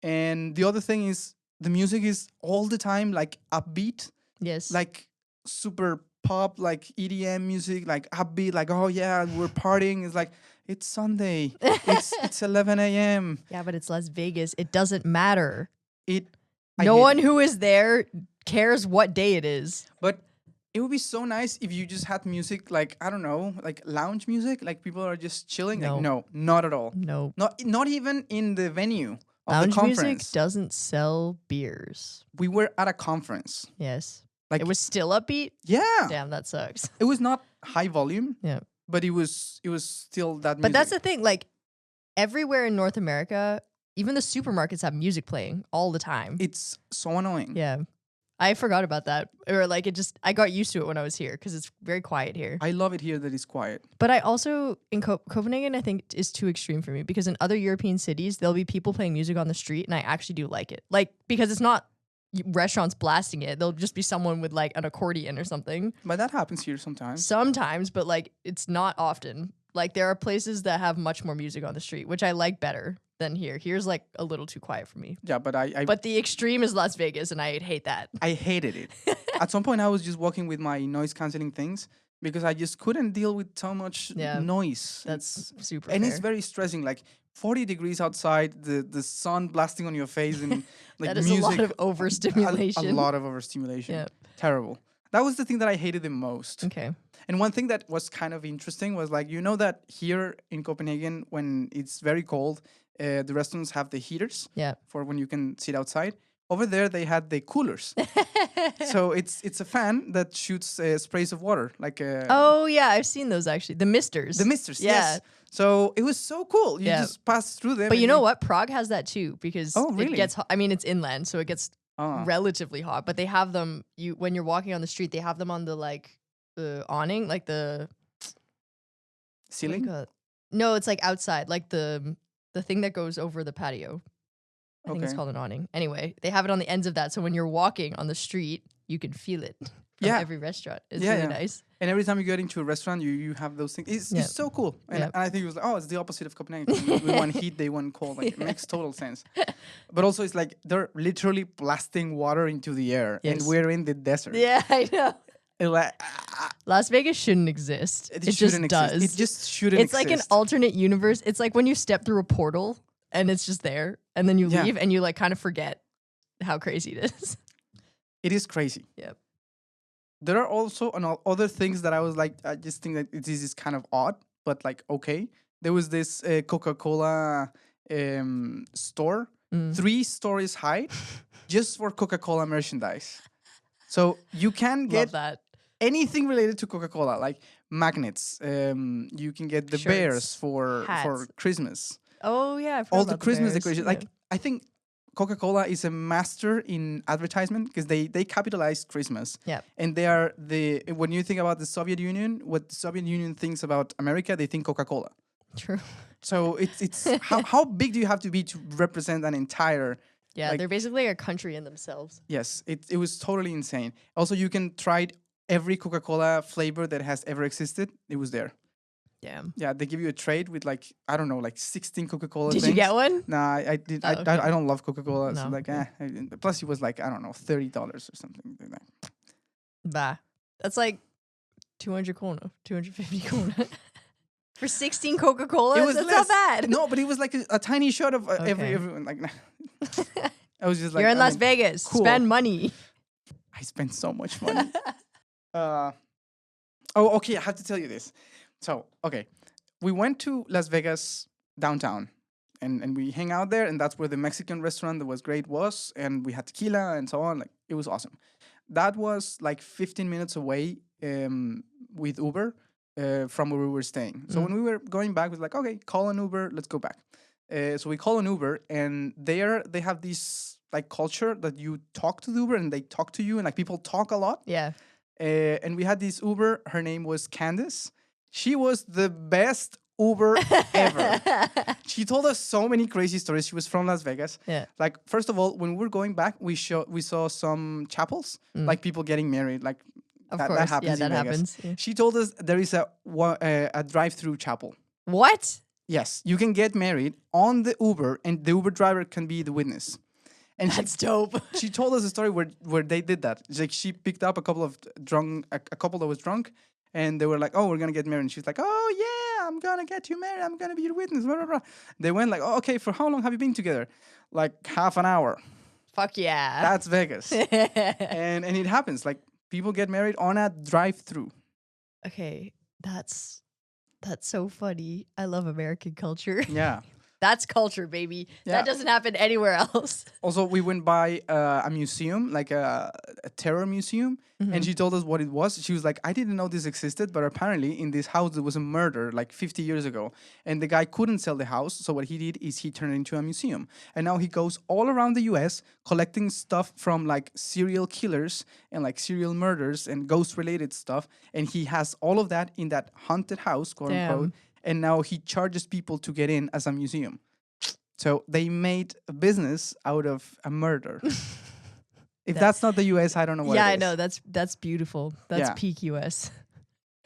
Speaker 1: And the other thing is the music is all the time like upbeat.
Speaker 2: Yes.
Speaker 1: Like super pop, like EDM music, like upbeat, like, oh yeah, we're partying. It's like, it's Sunday. it's 11 a.m.
Speaker 2: Yeah, but it's Las Vegas. It doesn't matter.
Speaker 1: No
Speaker 2: one who is there cares what day it is.
Speaker 1: But it would be so nice if you just had music like, I don't know, like lounge music, like people are just chilling.
Speaker 2: No.
Speaker 1: Like, no, not at all.
Speaker 2: No.
Speaker 1: Not even in the venue.
Speaker 2: Lounge music doesn't sell beers.
Speaker 1: We were at a conference.
Speaker 2: Yes.
Speaker 1: Like
Speaker 2: it was still upbeat?
Speaker 1: Yeah.
Speaker 2: Damn, that sucks.
Speaker 1: It was not high volume.
Speaker 2: Yeah.
Speaker 1: But it was still that music.
Speaker 2: But that's the thing, like everywhere in North America, even the supermarkets have music playing all the time.
Speaker 1: It's so annoying.
Speaker 2: Yeah. I forgot about that. Or like I got used to it when I was here because it's very quiet here.
Speaker 1: I love it here that it's quiet.
Speaker 2: But I also, in Copenhagen, I think is too extreme for me because in other European cities, there'll be people playing music on the street and I actually do like it. Like, because it's not restaurants blasting it. There'll just be someone with like an accordion or something.
Speaker 1: But that happens here sometimes.
Speaker 2: Sometimes, but like it's not often. Like there are places that have much more music on the street, which I like better than here. Here's like a little too quiet for me.
Speaker 1: Yeah, but
Speaker 2: But the extreme is Las Vegas, and I hate that.
Speaker 1: I hated it. At some point, I was just walking with my noise canceling things because I just couldn't deal with so much noise.
Speaker 2: That's super.
Speaker 1: And
Speaker 2: fair.
Speaker 1: it's very stressing. Like 40 degrees outside, the sun blasting on your face, and like
Speaker 2: that is
Speaker 1: music,
Speaker 2: a lot of overstimulation.
Speaker 1: A lot of overstimulation.
Speaker 2: Yeah.
Speaker 1: Terrible. That was the thing that I hated the most.
Speaker 2: Okay.
Speaker 1: And one thing that was kind of interesting was like, you know that here in Copenhagen, when it's very cold, the restaurants have the heaters for when you can sit outside. Over there, they had the coolers. So it's a fan that shoots sprays of water. Like
Speaker 2: oh, yeah, I've seen those actually. The misters.
Speaker 1: The misters, yes. So it was so cool. You just pass through them.
Speaker 2: But you know what? Prague has that too because
Speaker 1: really?
Speaker 2: It gets hot. I mean, it's inland, so it gets relatively hot. But they have them, when you're walking on the street, they have them on the the awning, like the
Speaker 1: ceiling?
Speaker 2: No, it's like outside, like the thing that goes over the patio. I think it's called an awning. Anyway, they have it on the ends of that, so when you're walking on the street, you can feel it from every restaurant. It's really nice.
Speaker 1: And every time you get into a restaurant, you have those things. It's so cool. And I think it was like, it's the opposite of Copenhagen. We want heat, they want cold. Like, it makes total sense. But also, it's like they're literally blasting water into the air, and we're in the desert.
Speaker 2: Yeah, I know.
Speaker 1: Like,
Speaker 2: Las Vegas shouldn't exist. It just does.
Speaker 1: It just shouldn't exist.
Speaker 2: It's like an alternate universe. It's like when you step through a portal and it's just there, and then you leave and you like kind of forget how crazy it is.
Speaker 1: It is crazy.
Speaker 2: Yep.
Speaker 1: There are also other things that I was like, I just think that this is kind of odd, but like, okay. There was this Coca-Cola store, 3 stories high, just for Coca-Cola merchandise. So you can get anything related to Coca-Cola, like magnets. You can get the bears for Christmas.
Speaker 2: Oh yeah,
Speaker 1: all the Christmas decorations. Like I think Coca-Cola is a master in advertisement because they capitalize Christmas.
Speaker 2: Yeah.
Speaker 1: And they are when you think about the Soviet Union, what the Soviet Union thinks about America, they think Coca-Cola.
Speaker 2: True.
Speaker 1: So it's how big do you have to be to represent an entire?
Speaker 2: Yeah, like, they're basically a country in themselves.
Speaker 1: Yes, it was totally insane. Also, you can try every Coca-Cola flavor that has ever existed. It was there.
Speaker 2: Damn.
Speaker 1: Yeah, they give you a trade with like, I don't know, like 16 Coca-Cola
Speaker 2: Did
Speaker 1: things.
Speaker 2: you get one?
Speaker 1: Nah, I did.
Speaker 2: Oh, okay.
Speaker 1: I don't love Coca-Cola.
Speaker 2: No.
Speaker 1: So like, plus it was like, I don't know, $30 or something like that.
Speaker 2: Bah. That's like 200 krona, 250 krona. For 16 Coca-Cola? That's not bad.
Speaker 1: No, but it was like a tiny shot of everyone. Like, I was just like,
Speaker 2: you're in Las Vegas. Cool. Spend money.
Speaker 1: I spent so much money. Okay. I have to tell you this. So, okay, we went to Las Vegas downtown, and we hang out there, and that's where the Mexican restaurant that was great was, and we had tequila and so on. Like, it was awesome. That was like 15 minutes away with Uber. From where we were staying. So when we were going back, we was like, okay, call an Uber, let's go back. So we call an Uber, and they have this like culture that you talk to the Uber and they talk to you, and like people talk a lot.
Speaker 2: Yeah.
Speaker 1: And we had this Uber, her name was Candace. She was the best Uber ever. She told us so many crazy stories. She was from Las Vegas.
Speaker 2: Yeah.
Speaker 1: Like, first of all, when we were going back, we saw some chapels, like people getting married, like that happens in Vegas.
Speaker 2: Yeah.
Speaker 1: She told us there is a drive-through chapel.
Speaker 2: What?
Speaker 1: Yes, you can get married on the Uber, and the Uber driver can be the witness. And
Speaker 2: that's dope.
Speaker 1: She told us a story where they did that. It's like she picked up a couple that was drunk, and they were like, "Oh, we're gonna get married." And she's like, "Oh yeah, I'm gonna get you married. I'm gonna be your witness." Blah, blah, blah. They went like, "Oh, okay. For how long have you been together?" Like half an hour.
Speaker 2: Fuck yeah.
Speaker 1: That's Vegas. and it happens. Like, people get married on a drive-through.
Speaker 2: Okay, that's so funny. I love American culture.
Speaker 1: Yeah.
Speaker 2: That's culture, baby.
Speaker 1: Yeah.
Speaker 2: That doesn't happen anywhere else.
Speaker 1: Also, we went by a museum, like a terror museum, and she told us what it was. She was like, I didn't know this existed, but apparently in this house there was a murder like 50 years ago. And the guy couldn't sell the house, so what he did is he turned it into a museum. And now he goes all around the US collecting stuff from like serial killers and like serial murders and ghost-related stuff. And he has all of that in that haunted house, quote unquote. And now he charges people to get in as a museum. So they made a business out of a murder. If that's not the US, I don't know what it is.
Speaker 2: Yeah, I know. That's beautiful. That's peak US.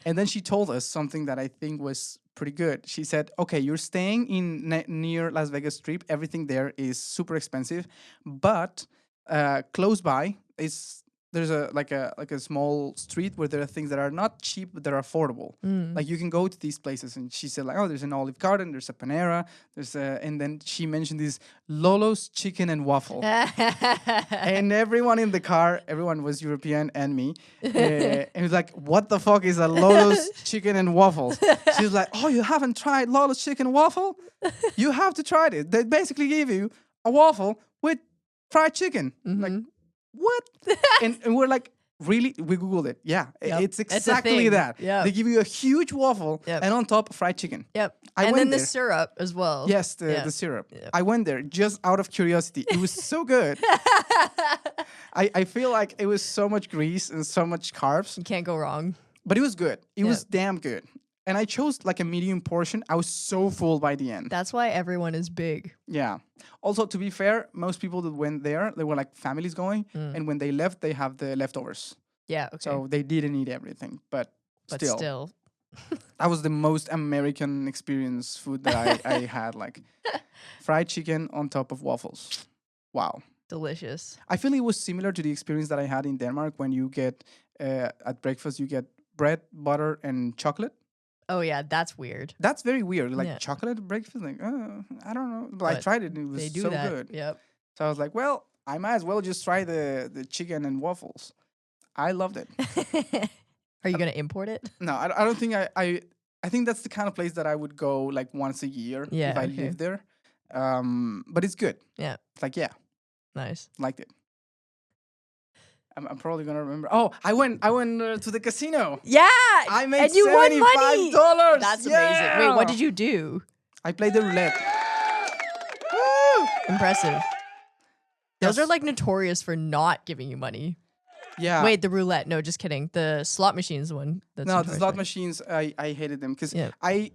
Speaker 1: And then she told us something that I think was pretty good. She said, okay, you're staying in near Las Vegas Strip. Everything there is super expensive. But close by is... There's a small street where there are things that are not cheap but that are affordable. Like you can go to these places, and she said like, oh, there's an Olive Garden, there's a Panera, and then she mentioned this Lolo's Chicken and Waffle, and everyone in the car, everyone was European and me, and it was like, what the fuck is a Lolo's Chicken and Waffles? She was like, oh, you haven't tried Lolo's Chicken and Waffle? You have to try it. They basically give you a waffle with fried chicken, like. What? and we're like, really? We Googled it. Yeah, it's exactly that.
Speaker 2: Yep.
Speaker 1: They give you a huge waffle and on top fried chicken.
Speaker 2: Yep.
Speaker 1: I
Speaker 2: and
Speaker 1: went
Speaker 2: then the
Speaker 1: there.
Speaker 2: syrup as well.
Speaker 1: Yes, the syrup.
Speaker 2: Yep.
Speaker 1: I went there just out of curiosity. It was so good. I feel like it was so much grease and so much carbs.
Speaker 2: You can't go wrong.
Speaker 1: But it was good. It was damn good. And I chose like a medium portion. I was so full by the end.
Speaker 2: That's why everyone is big.
Speaker 1: Yeah. Also, to be fair, most people that went there, they were like families going. And when they left, they have the leftovers.
Speaker 2: Yeah, okay.
Speaker 1: So they didn't eat everything. But still. That was the most American experience food that I had. Like fried chicken on top of waffles. Wow.
Speaker 2: Delicious.
Speaker 1: I feel it was similar to the experience that I had in Denmark when you get, at breakfast, you get bread, butter, and chocolate.
Speaker 2: Oh yeah, that's weird.
Speaker 1: That's very weird. Like chocolate at breakfast, like I don't know. But I tried it and it was so good.
Speaker 2: Yep.
Speaker 1: So I was like, well, I might as well just try the chicken and waffles. I loved it.
Speaker 2: Are you gonna import it?
Speaker 1: No, I don't think I think that's the kind of place that I would go like once a year if I lived there. But it's good.
Speaker 2: Yeah.
Speaker 1: It's like
Speaker 2: Nice.
Speaker 1: Liked it. I'm probably gonna remember. Oh, I went to the casino.
Speaker 2: Yeah,
Speaker 1: I made
Speaker 2: and you won money.
Speaker 1: $75.
Speaker 2: That's amazing. Wait, what did you do?
Speaker 1: I played the roulette. Woo!
Speaker 2: Impressive. Those are like notorious for not giving you money.
Speaker 1: Yeah.
Speaker 2: Wait, the roulette? No, just kidding. The slot machines one. That's
Speaker 1: no, the slot machines. I hated them because
Speaker 2: Yeah.
Speaker 1: I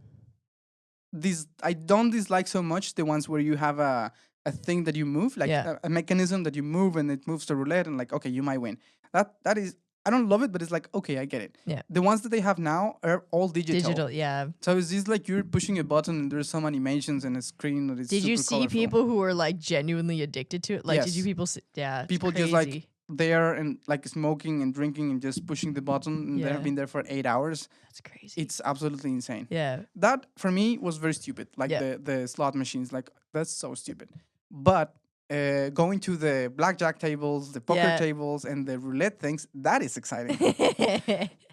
Speaker 1: don't dislike so much the ones where you have a thing that you move, like a mechanism that you move and it moves the roulette and like, okay, you might win. That is, I don't love it, but it's like, okay, I get it.
Speaker 2: Yeah.
Speaker 1: The ones that they have now are all digital.
Speaker 2: Digital, yeah.
Speaker 1: So it's just like you're pushing a button and there's some animations and a screen that is
Speaker 2: Did you
Speaker 1: super
Speaker 2: see
Speaker 1: colorful.
Speaker 2: people who were like genuinely addicted to it? Like,
Speaker 1: Yes.
Speaker 2: did you people see? Yeah. it's
Speaker 1: People just like
Speaker 2: crazy.
Speaker 1: there and like smoking and drinking and just pushing the button and they have been there for 8 hours.
Speaker 2: That's crazy.
Speaker 1: It's absolutely insane.
Speaker 2: Yeah.
Speaker 1: That for me was very stupid. Like the slot machines, like that's so stupid. But going to the blackjack tables, the poker tables, and the roulette things, that is exciting.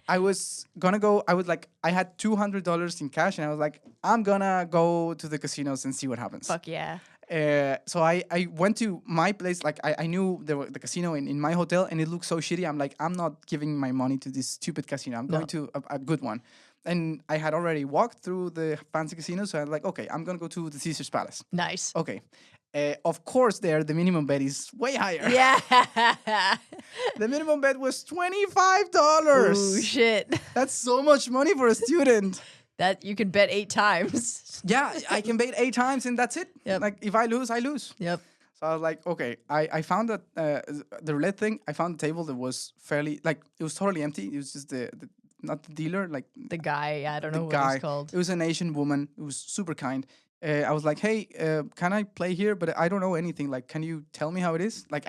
Speaker 1: I was gonna go. I had $200 in cash, and I was like, I'm gonna go to the casinos and see what happens.
Speaker 2: Fuck yeah.
Speaker 1: So I went to my place. Like I knew the casino in my hotel, and it looked so shitty. I'm like, I'm not giving my money to this stupid casino. I'm going to a good one. And I had already walked through the fancy casino, so I was like, okay, I'm gonna go to the Caesar's Palace.
Speaker 2: Nice.
Speaker 1: Okay. Of course, there the minimum bet is way higher.
Speaker 2: Yeah.
Speaker 1: The minimum bet was $25.
Speaker 2: Oh shit.
Speaker 1: That's so much money for a student.
Speaker 2: That you can bet 8 times.
Speaker 1: Yeah, I can bet 8 times and that's it.
Speaker 2: Yep.
Speaker 1: Like if I lose, I lose.
Speaker 2: Yep.
Speaker 1: So I was like, okay. I found that the roulette thing. I found a table that was fairly like it was totally empty. It was just the not the dealer, like
Speaker 2: the guy. I don't know what
Speaker 1: guy.
Speaker 2: he's called.
Speaker 1: It was an Asian woman. It was super kind. I was like, hey, can I play here? But I don't know anything. Like, can you tell me how it is? Like,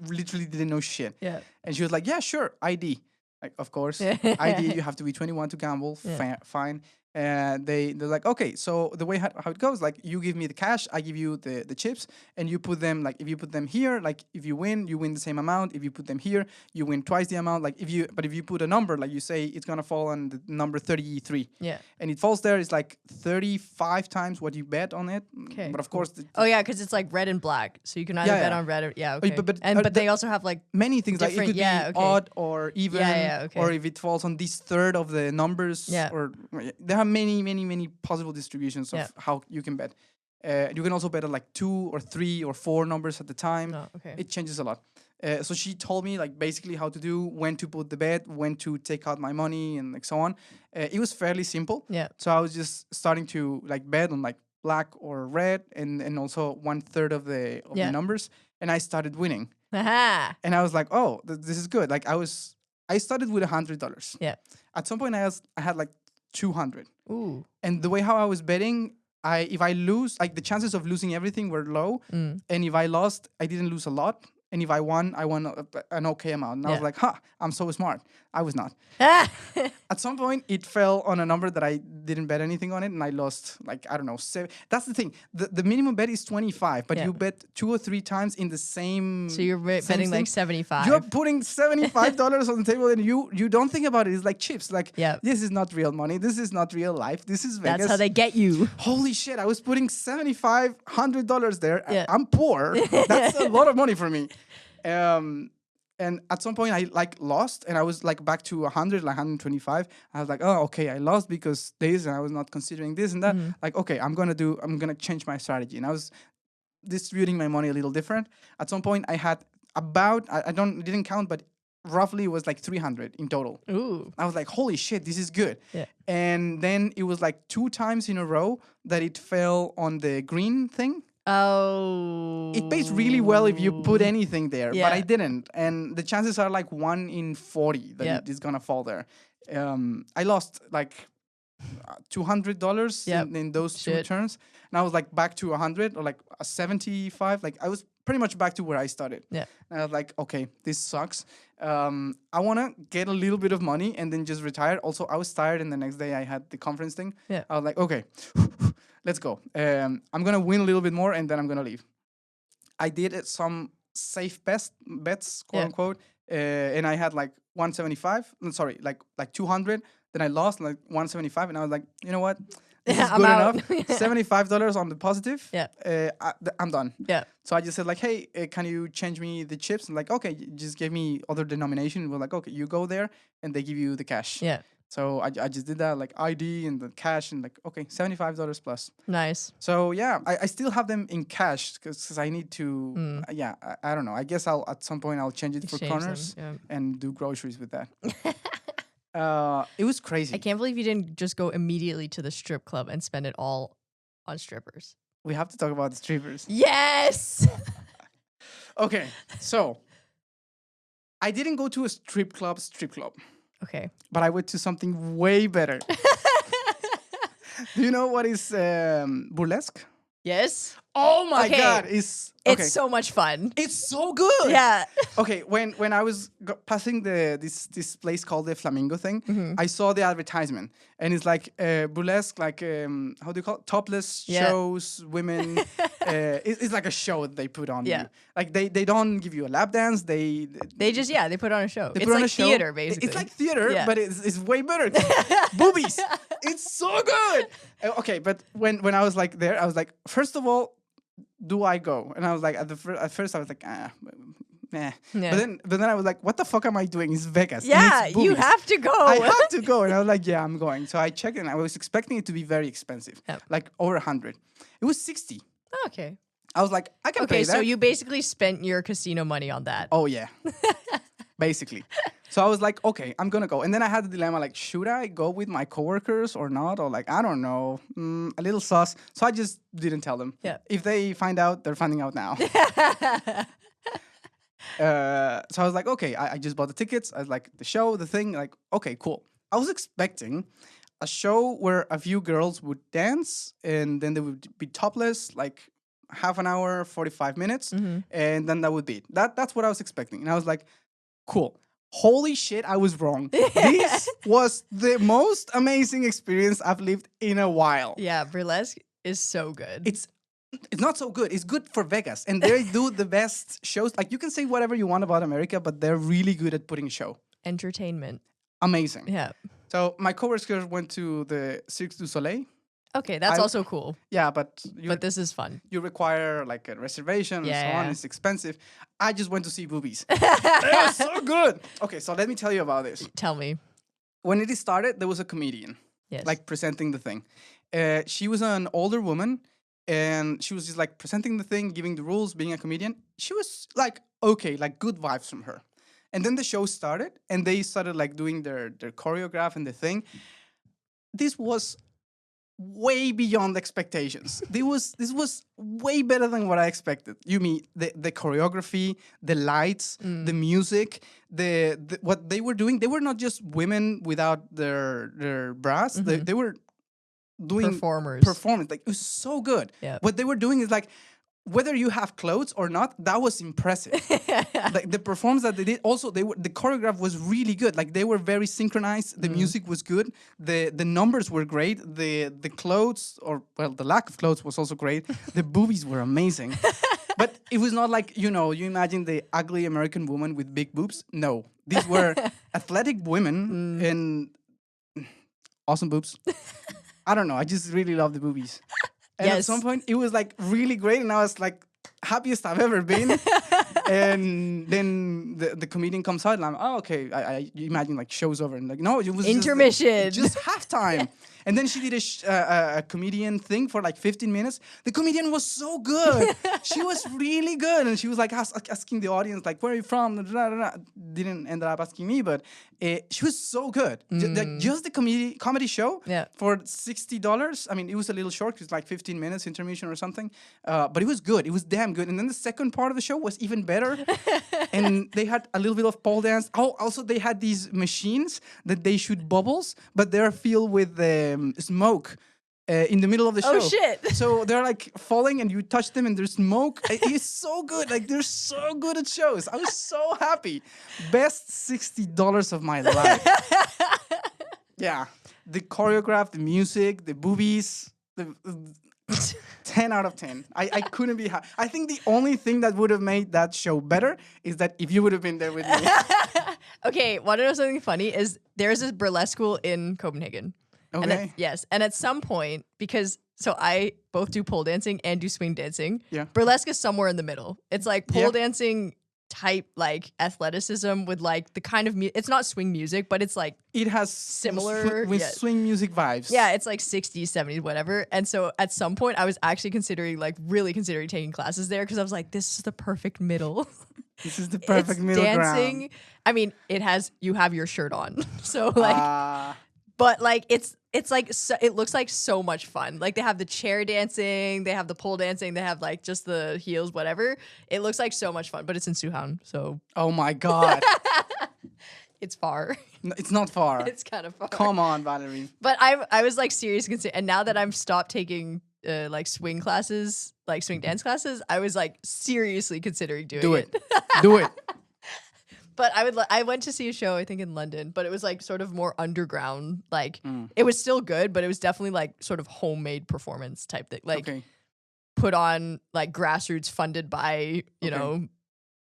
Speaker 1: literally didn't know shit.
Speaker 2: Yeah.
Speaker 1: And she was like, yeah, sure, ID. Like, of course, ID. You have to be 21 to gamble. Fine. they're like, okay, so the way how it goes, like you give me the cash, I give you the chips, and you put them, like if you put them here, like if you win the same amount. If you put them here, you win twice the amount. Like if you put a number, like you say it's gonna fall on the number 33,
Speaker 2: Yeah.
Speaker 1: and it falls there, it's like 35 times what you bet on it.
Speaker 2: Okay.
Speaker 1: But of course,
Speaker 2: Oh yeah, because it's like red and black, so you can either bet on red or okay. But they also have like
Speaker 1: many things, like it could be odd or even,
Speaker 2: okay.
Speaker 1: or if it falls on this third of the numbers, or there are many possible distributions of how you can bet. You can also bet at like 2 or 3 or 4 numbers at the time.
Speaker 2: Oh, okay.
Speaker 1: It changes a lot. So she told me like basically how to do, when to put the bet, when to take out my money, and like so on. It was fairly simple.
Speaker 2: Yeah.
Speaker 1: So I was just starting to like bet on like black or red, and also 1/3 of the numbers, and I started winning.
Speaker 2: Aha.
Speaker 1: And I was like, oh, this is good. Like I started with $100.
Speaker 2: Yeah.
Speaker 1: At some point I had like 200.
Speaker 2: Ooh.
Speaker 1: And the way how I was betting, if I lose, like the chances of losing everything were low, and if I lost, I didn't lose a lot. And if I won an okay amount. And I was like, I'm so smart. I was not. At some point, it fell on a number that I didn't bet anything on it, and I lost, like, I don't know, 7. That's the thing. The minimum bet is 25, but you bet 2 or 3 times in the same.
Speaker 2: So you're betting like 75.
Speaker 1: You're putting $75 on the table, and you don't think about it. It's like chips. Like, this is not real money. This is not real life. This is Vegas.
Speaker 2: That's how they get you.
Speaker 1: Holy shit! I was putting $100 there. I'm poor. That's a lot of money for me. And at some point I like lost, and I was like back to 100, like 125. I was like, oh, okay, I lost because this, and I was not considering this and that. Like, okay, I'm gonna change my strategy. And I was distributing my money a little different. At some point I had about, I didn't count, but roughly it was like 300 in total.
Speaker 2: Ooh.
Speaker 1: I was like, holy shit, this is good.
Speaker 2: Yeah.
Speaker 1: And then it was like 2 times in a row that it fell on the green thing.
Speaker 2: Oh.
Speaker 1: It pays really well if you put anything there,
Speaker 2: Yeah.
Speaker 1: but I didn't. And the chances are like 1 in 40 that it is going to fall there. I lost like $200 in those 2 turns. And I was like back to 100 or like a 75. Like I was pretty much back to where I started.
Speaker 2: Yeah.
Speaker 1: And I was like, okay, this sucks. I want to get a little bit of money and then just retire. Also, I was tired, and the next day I had the conference thing.
Speaker 2: Yeah.
Speaker 1: I was like, okay, let's go. I'm going to win a little bit more, and then I'm going to leave. I did some safe bets, quote unquote. And I had like 175. Sorry, like 200. Then I lost like 175, and I was like, you know what? This is good enough. $75 on the positive.
Speaker 2: Yeah.
Speaker 1: I'm done.
Speaker 2: Yeah.
Speaker 1: So I just said like, hey, can you change me the chips? And like, okay, just give me other denomination. We're like, okay, you go there, and they give you the cash.
Speaker 2: Yeah.
Speaker 1: So I just did that, like ID and the cash, and like, okay, $75 plus.
Speaker 2: Nice.
Speaker 1: So yeah, I still have them in cash because I need to. I don't know. I guess at some point I'll change it for corners and do groceries with that. It was crazy.
Speaker 2: I can't believe you didn't just go immediately to the strip club and spend it all on strippers.
Speaker 1: We have to talk about the strippers.
Speaker 2: Yes.
Speaker 1: Okay, so I didn't go to a strip club.
Speaker 2: Okay.
Speaker 1: But I went to something way better. Do you know what is burlesque?
Speaker 2: Yes.
Speaker 1: Oh my God!
Speaker 2: It's so much fun.
Speaker 1: It's so good.
Speaker 2: Yeah.
Speaker 1: Okay, when I was passing this place called the Flamingo thing, I saw the advertisement, and it's like burlesque, like how do you call it? Topless shows, women. It's like a show that they put on.
Speaker 2: Yeah.
Speaker 1: You. Like they don't give you a lap dance. They
Speaker 2: just they put on a show.
Speaker 1: They
Speaker 2: it's
Speaker 1: put on
Speaker 2: like
Speaker 1: a show.
Speaker 2: Theater basically.
Speaker 1: It's like theater, but it's way better. Boobies. It's so good. Okay, but when I was like there, I was like, first of all, do I go? And I was like, at first I was like, nah.
Speaker 2: Yeah.
Speaker 1: But then I was like, what the fuck am I doing? It's Vegas.
Speaker 2: Yeah, you have to go.
Speaker 1: I have to go. And I was like, yeah, I'm going. So I checked, and I was expecting it to be very expensive, like over 100. It was 60.
Speaker 2: Oh, okay.
Speaker 1: I was like, I can pay that.
Speaker 2: Okay, so you basically spent your casino money on that.
Speaker 1: Oh yeah, basically. So I was like, okay, I'm gonna go. And then I had the dilemma, like, should I go with my coworkers or not? Or like, I don't know, a little sus. So I just didn't tell them.
Speaker 2: Yeah.
Speaker 1: If they find out, they're finding out now. So I was like, okay, I just bought the tickets. I was like, the show, the thing, like, okay, cool. I was expecting a show where a few girls would dance, and then they would be topless, like half an hour, 45 minutes, and then that would be it. That's what I was expecting. And I was like, cool. holy shit, I was wrong. This was the most amazing experience I've lived in a while.
Speaker 2: Yeah, burlesque is so good.
Speaker 1: It's not so good. It's good for Vegas, and they do the best shows. Like, you can say whatever you want about America, but they're really good at putting a show.
Speaker 2: Entertainment.
Speaker 1: Amazing.
Speaker 2: Yeah.
Speaker 1: So my coworker went to the Cirque du Soleil.
Speaker 2: Okay, that's also cool.
Speaker 1: Yeah, but
Speaker 2: this is fun.
Speaker 1: You require like a reservation and so on. It's expensive. I just went to see boobies. They're so good. Okay, so let me tell you about this.
Speaker 2: Tell me.
Speaker 1: When it started, there was a comedian, like presenting the thing. She was an older woman, and she was just like presenting the thing, giving the rules, being a comedian. She was like, okay, like good vibes from her. And then the show started, and they started like doing their choreograph and the thing. This was way beyond expectations. This was way better than what I expected. You mean the choreography, the lights, the music, the what they were doing. They were not just women without their bras. They were doing performance. Like, it was so good.
Speaker 2: Yeah.
Speaker 1: What they were doing is like, whether you have clothes or not, that was impressive. Like, the performance that they did, also the choreograph was really good. Like, they were very synchronized. The music was good. The numbers were great. The clothes, or well, the lack of clothes was also great. The boobies were amazing. But it was not like, you imagine the ugly American woman with big boobs. No, these were athletic women and awesome boobs. I don't know. I just really love the boobies. And at some point, it was like really great, and I was like happiest I've ever been. And then the comedian comes out, and I'm, oh, okay. I imagine like show's over, and like, no, it was
Speaker 2: intermission,
Speaker 1: just halftime. And then she did a comedian thing for like 15 minutes. The comedian was so good. She was really good. And she was like asking the audience, like, where are you from? Didn't end up asking me, but she was so good. Just the comedy show for $60. I mean, it was a little short. It was like 15 minutes intermission or something. But it was good. It was damn good. And then the second part of the show was even better. And they had a little bit of pole dance. Oh, also they had these machines that they shoot bubbles, but they're filled with smoke in the middle of the show.
Speaker 2: Oh, shit.
Speaker 1: So they're like falling, and you touch them and there's smoke. It's so good. Like, they're so good at shows. I was so happy. Best $60 of my life. Yeah. The choreograph, the music, the boobies, 10 out of 10. I couldn't be happy. I think the only thing that would have made that show better is that if you would have been there with me.
Speaker 2: Okay, want to know something funny? Is there's this burlesque school in Copenhagen.
Speaker 1: Okay.
Speaker 2: And at some point, because I both do pole dancing and do swing dancing.
Speaker 1: Yeah.
Speaker 2: Burlesque is somewhere in the middle. It's like pole dancing type, like athleticism with like the kind of it's not swing music, but it's like
Speaker 1: it has
Speaker 2: similar
Speaker 1: with swing music vibes.
Speaker 2: Yeah, it's like 60s, 70s, whatever. And so at some point, I was actually really considering taking classes there, because I was like, this is the perfect middle.
Speaker 1: This is the perfect middle dancing ground.
Speaker 2: I mean, you have your shirt on, so like. But like it's like it looks like so much fun. Like, they have the chair dancing, they have the pole dancing, they have like just the heels, whatever. It looks like so much fun, but it's in Suhan, so.
Speaker 1: Oh my god,
Speaker 2: it's far.
Speaker 1: No, it's not far.
Speaker 2: It's kind of far.
Speaker 1: Come on, Valerie.
Speaker 2: But I was like seriously considering, and now that I've stopped taking like swing classes, like swing dance classes, I was like seriously considering doing it.
Speaker 1: Do it.
Speaker 2: But I went to see a show, I think in London, but it was like sort of more underground. Like it was still good, but it was definitely like sort of homemade performance type thing. Like put on like grassroots funded by, you know,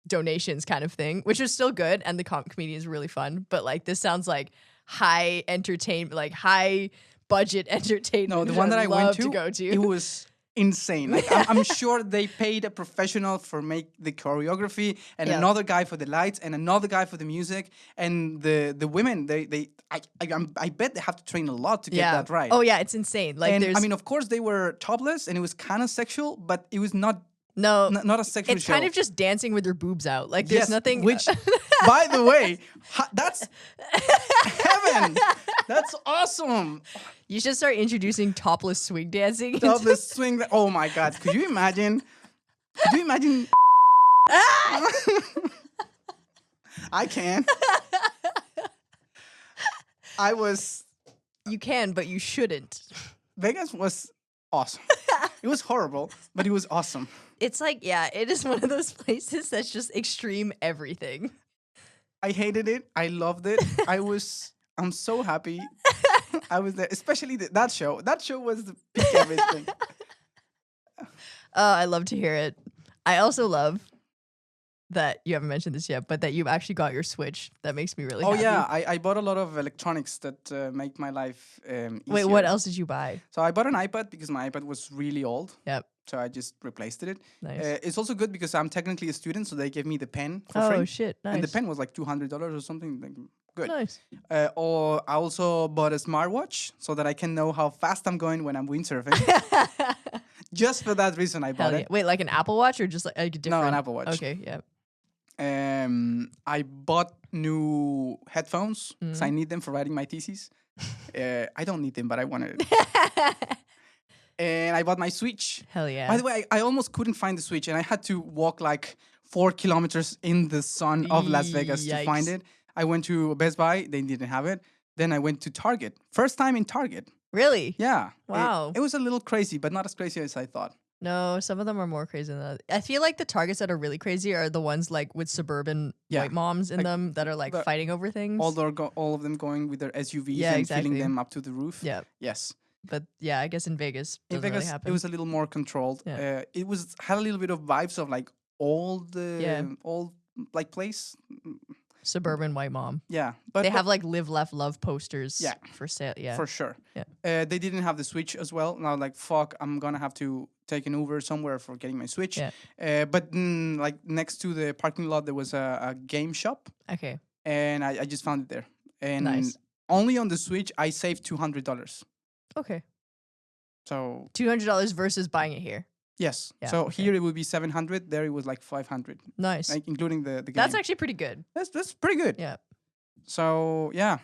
Speaker 2: donations kind of thing, which was still good. And the comedian is really fun. But like this sounds like high entertainment, like high budget entertainment.
Speaker 1: No, the one that I went to
Speaker 2: go to.
Speaker 1: It was insane. Like, I'm sure they paid a professional for make the choreography, and another guy for the lights, and another guy for the music, and the women. I bet they have to train a lot to get that right.
Speaker 2: Oh yeah, it's insane. Like,
Speaker 1: and I mean, of course they were topless, and it was kind of sexual, but it was not.
Speaker 2: No,
Speaker 1: not a sexual
Speaker 2: it's
Speaker 1: show.
Speaker 2: kind of just dancing with their boobs out. Like, there's nothing.
Speaker 1: Which, by the way, that's heaven. That's awesome.
Speaker 2: You should start introducing topless swing dancing.
Speaker 1: Topless swing. Oh my god! Could you imagine? I can.
Speaker 2: You can, but you shouldn't.
Speaker 1: Vegas was awesome. It was horrible, but it was awesome.
Speaker 2: It's like, it is one of those places that's just extreme everything.
Speaker 1: I hated it. I loved it. I'm so happy. I was there, especially that show. That show was the peak everything.
Speaker 2: I love to hear it. I also love that you haven't mentioned this yet, but that you've actually got your Switch. That makes me really happy.
Speaker 1: Yeah, I bought a lot of electronics that make my life easier.
Speaker 2: Wait, what else did you buy?
Speaker 1: So I bought an iPad because my iPad was really old.
Speaker 2: Yep.
Speaker 1: So I just replaced it.
Speaker 2: Nice.
Speaker 1: It's also good because I'm technically a student, so they gave me the pen for free.
Speaker 2: Oh shit! Nice.
Speaker 1: And the pen was like $200 or something. Like, good.
Speaker 2: Nice.
Speaker 1: Or I also bought a smartwatch so that I can know how fast I'm going when I'm windsurfing. Just for that reason, I bought it.
Speaker 2: Wait, like an Apple Watch or just like a different?
Speaker 1: No, an Apple Watch.
Speaker 2: Okay, yeah.
Speaker 1: I bought new headphones because I need them for writing my thesis. I don't need them, but I wanted it. And I bought my Switch.
Speaker 2: Hell yeah.
Speaker 1: By the way, I almost couldn't find the Switch, and I had to walk like 4 kilometers in the sun of Las Vegas to find it. I went to Best Buy. They didn't have it. Then I went to Target. First time in Target.
Speaker 2: Really?
Speaker 1: Yeah.
Speaker 2: Wow.
Speaker 1: It was a little crazy, but not as crazy as I thought.
Speaker 2: No, some of them are more crazy than that. I feel like the Targets that are really crazy are the ones like with suburban white moms in them that are like fighting over things.
Speaker 1: All of them going with their SUVs and filling them up to the roof.
Speaker 2: Yeah.
Speaker 1: Yes.
Speaker 2: But yeah, I guess in Vegas, really happen.
Speaker 1: It was a little more controlled.
Speaker 2: Yeah.
Speaker 1: It had a little bit of vibes of like old like place.
Speaker 2: Suburban white mom.
Speaker 1: Yeah, but
Speaker 2: they have like live, laugh, love posters.
Speaker 1: Yeah,
Speaker 2: for sale. Yeah,
Speaker 1: for sure.
Speaker 2: Yeah.
Speaker 1: They didn't have the Switch as well. Now like fuck, I'm gonna have to take an Uber somewhere for getting my Switch.
Speaker 2: Yeah.
Speaker 1: But like next to the parking lot there was a game shop.
Speaker 2: Okay.
Speaker 1: And I just found it there. And
Speaker 2: nice.
Speaker 1: Only on the Switch I saved $200.
Speaker 2: Okay.
Speaker 1: So
Speaker 2: $200 versus buying it here.
Speaker 1: Yes. Yeah, so here it would be 700. There it was like 500.
Speaker 2: Nice.
Speaker 1: Like including the game.
Speaker 2: That's actually pretty good.
Speaker 1: That's pretty good.
Speaker 2: Yeah.
Speaker 1: So yeah,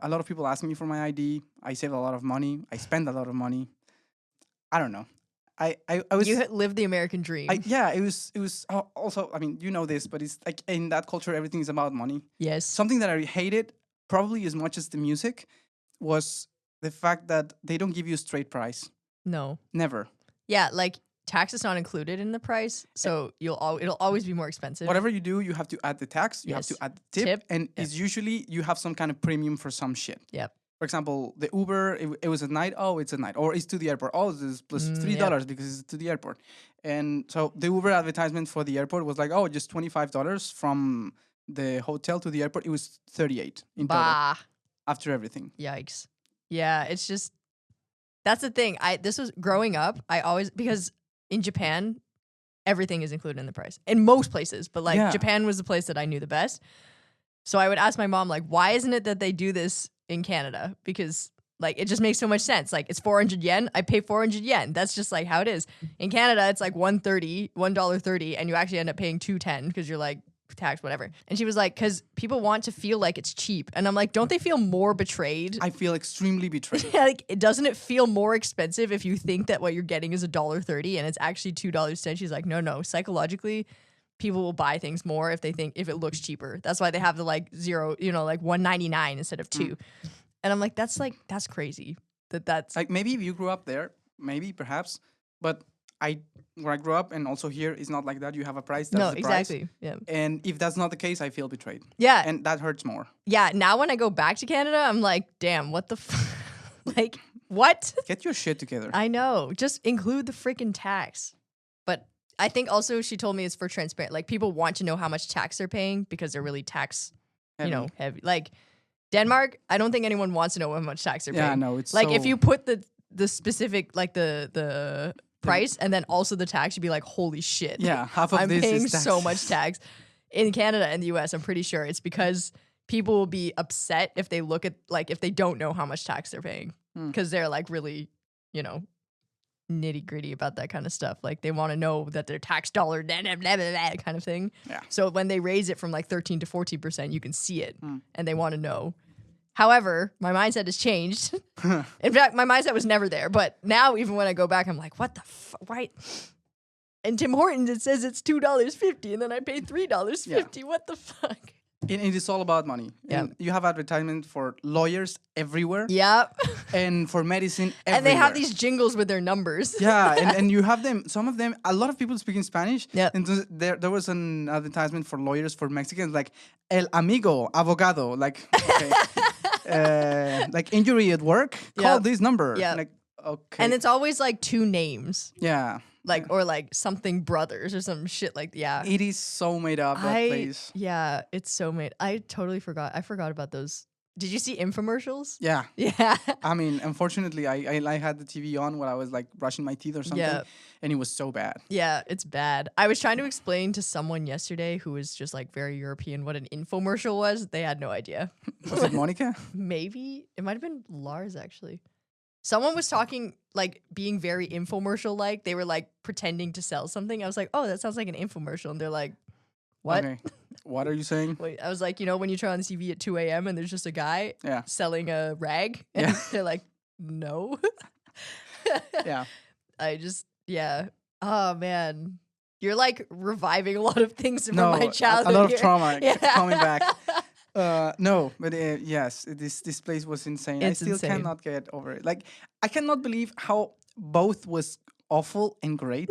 Speaker 1: a lot of people ask me for my ID. I saved a lot of money. I spent a lot of money. I don't know. I was.
Speaker 2: You lived the American dream.
Speaker 1: It was also. I mean, you know this, but it's like in that culture, everything is about money.
Speaker 2: Yes.
Speaker 1: Something that I hated probably as much as the music was the fact that they don't give you a straight price.
Speaker 2: No.
Speaker 1: Never.
Speaker 2: Yeah, like. Tax is not included in the price, so it'll always be more expensive.
Speaker 1: Whatever you do, you have to add the tax, you have to add the tip. And it's usually you have some kind of premium for some shit.
Speaker 2: Yep.
Speaker 1: For example, the Uber, it was at night. Oh, it's at night. Or it's to the airport. Oh, it's plus $3 because it's to the airport. And so the Uber advertisement for the airport was like, oh, just $25 from the hotel to the airport. It was $38 in total after everything.
Speaker 2: Yikes. Yeah, it's just, that's the thing. This was growing up. Because in Japan, everything is included in the price. In most places, but like Japan was the place that I knew the best. So I would ask my mom, like, why isn't it that they do this in Canada? Because like it just makes so much sense. Like it's 400 yen, I pay 400 yen. That's just like how it is. In Canada, it's like $1.30, and you actually end up paying $2.10 because you're like tax, whatever. And she was like, because people want to feel like it's cheap. And I'm like, don't they feel more betrayed?
Speaker 1: I feel extremely betrayed.
Speaker 2: Like, doesn't it feel more expensive if you think that what you're getting is $1.30 and it's actually $2.10? She's like, no. Psychologically, people will buy things more if it looks cheaper. That's why they have the like zero, like $1.99 instead of $2. And I'm like, that's crazy. That's
Speaker 1: like maybe if you grew up there, maybe perhaps, but where I grew up and also here is not like that. You have a price. That's the
Speaker 2: exactly.
Speaker 1: Price.
Speaker 2: Yeah.
Speaker 1: And if that's not the case, I feel betrayed.
Speaker 2: Yeah.
Speaker 1: And that hurts more.
Speaker 2: Yeah. Now when I go back to Canada, I'm like, damn, what the like, what?
Speaker 1: Get your shit together.
Speaker 2: I know. Just include the freaking tax. But I think also she told me it's for transparent. Like people want to know how much tax they're paying because they're really heavy. Like Denmark, I don't think anyone wants to know how much tax they're paying.
Speaker 1: Yeah, no, it's
Speaker 2: like if you put the specific like the price and then also the tax, you'd be like, holy shit.
Speaker 1: Yeah, half of
Speaker 2: I'm
Speaker 1: this
Speaker 2: paying
Speaker 1: is tax.
Speaker 2: so much tax. In Canada and the US, I'm pretty sure it's because people will be upset if they look at like if they don't know how much tax they're paying. Because they're like really, nitty gritty about that kind of stuff. Like they want to know that their tax dollar blah, blah, blah, blah, blah, kind of thing.
Speaker 1: Yeah.
Speaker 2: So when they raise it from like 13 to 14%, you can see it and they want to know. However, my mindset has changed. In fact, my mindset was never there. But now, even when I go back, I'm like, what the fuck? Why? And Tim Hortons, it says it's $2.50, and then I pay $3.50. Yeah. What the fuck?
Speaker 1: It is all about money.
Speaker 2: Yep.
Speaker 1: And you have advertisement for lawyers everywhere
Speaker 2: Yep.
Speaker 1: and for medicine everywhere.
Speaker 2: And they have these jingles with their numbers.
Speaker 1: Yeah, and you have them. Some of them, a lot of people speak in Spanish.
Speaker 2: Yep.
Speaker 1: And there was an advertisement for lawyers for Mexicans, like El Amigo Abogado, like okay, like injury at work. Call
Speaker 2: Yep.
Speaker 1: this number.
Speaker 2: Yep.
Speaker 1: Like okay,
Speaker 2: And it's always like two names.
Speaker 1: yeah,
Speaker 2: Like or like something brothers or some shit like
Speaker 1: it is so made up that place.
Speaker 2: Yeah, it's so made. I totally forgot. I forgot about those. Did you see infomercials?
Speaker 1: Yeah.
Speaker 2: Yeah.
Speaker 1: I mean, unfortunately, I had the TV on when I was like brushing my teeth or something,
Speaker 2: Yeah.
Speaker 1: and it was so bad.
Speaker 2: Yeah, it's bad. I was trying to explain to someone yesterday who was just like very European what an infomercial was. They had no idea.
Speaker 1: Was it Monica?
Speaker 2: Maybe it might have been Lars actually. Someone was talking like being very infomercial like. They were like pretending to sell something. I was like, oh, that sounds like an infomercial. And they're like, what?
Speaker 1: Okay. What are you saying?
Speaker 2: Wait, I was like, you know, when you turn on the TV at 2 a.m. and there's just a guy
Speaker 1: Yeah.
Speaker 2: selling a rag. And
Speaker 1: Yeah.
Speaker 2: they're like, no.
Speaker 1: Yeah.
Speaker 2: Yeah. Oh, man. You're like reviving a lot of things from
Speaker 1: No,
Speaker 2: my childhood.
Speaker 1: a lot of
Speaker 2: here.
Speaker 1: trauma
Speaker 2: Yeah.
Speaker 1: coming back. No, but yes, this place was insane.
Speaker 2: It's
Speaker 1: I still
Speaker 2: insane.
Speaker 1: cannot get over it. Like, I cannot believe how both was awful and great.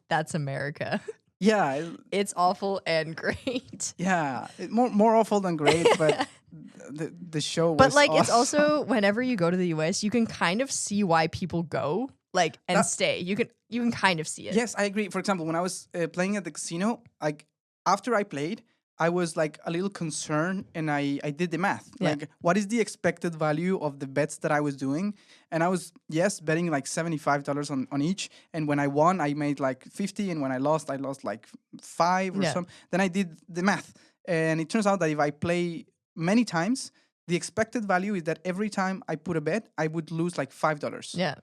Speaker 2: That's America.
Speaker 1: Yeah,
Speaker 2: It's awful and great.
Speaker 1: yeah, more awful than great, but the show was.
Speaker 2: But like, it's
Speaker 1: awesome.
Speaker 2: also whenever you go to the US, you can kind of see why people go like and
Speaker 1: That-
Speaker 2: stay. You can kind of see it.
Speaker 1: Yes, I agree. For example, when I was playing at the casino, like after I played, I was like a little concerned, and I did the math.
Speaker 2: Yeah.
Speaker 1: Like, what is the expected value of the bets that I was doing? And I was betting like $75 on each. And when I won, I made like 50, and when I lost like 5 or
Speaker 2: Yeah.
Speaker 1: something. Then I did the math, and it turns out that if I play many times, the expected value is that every time I put a bet, I would lose like $5.
Speaker 2: Yeah.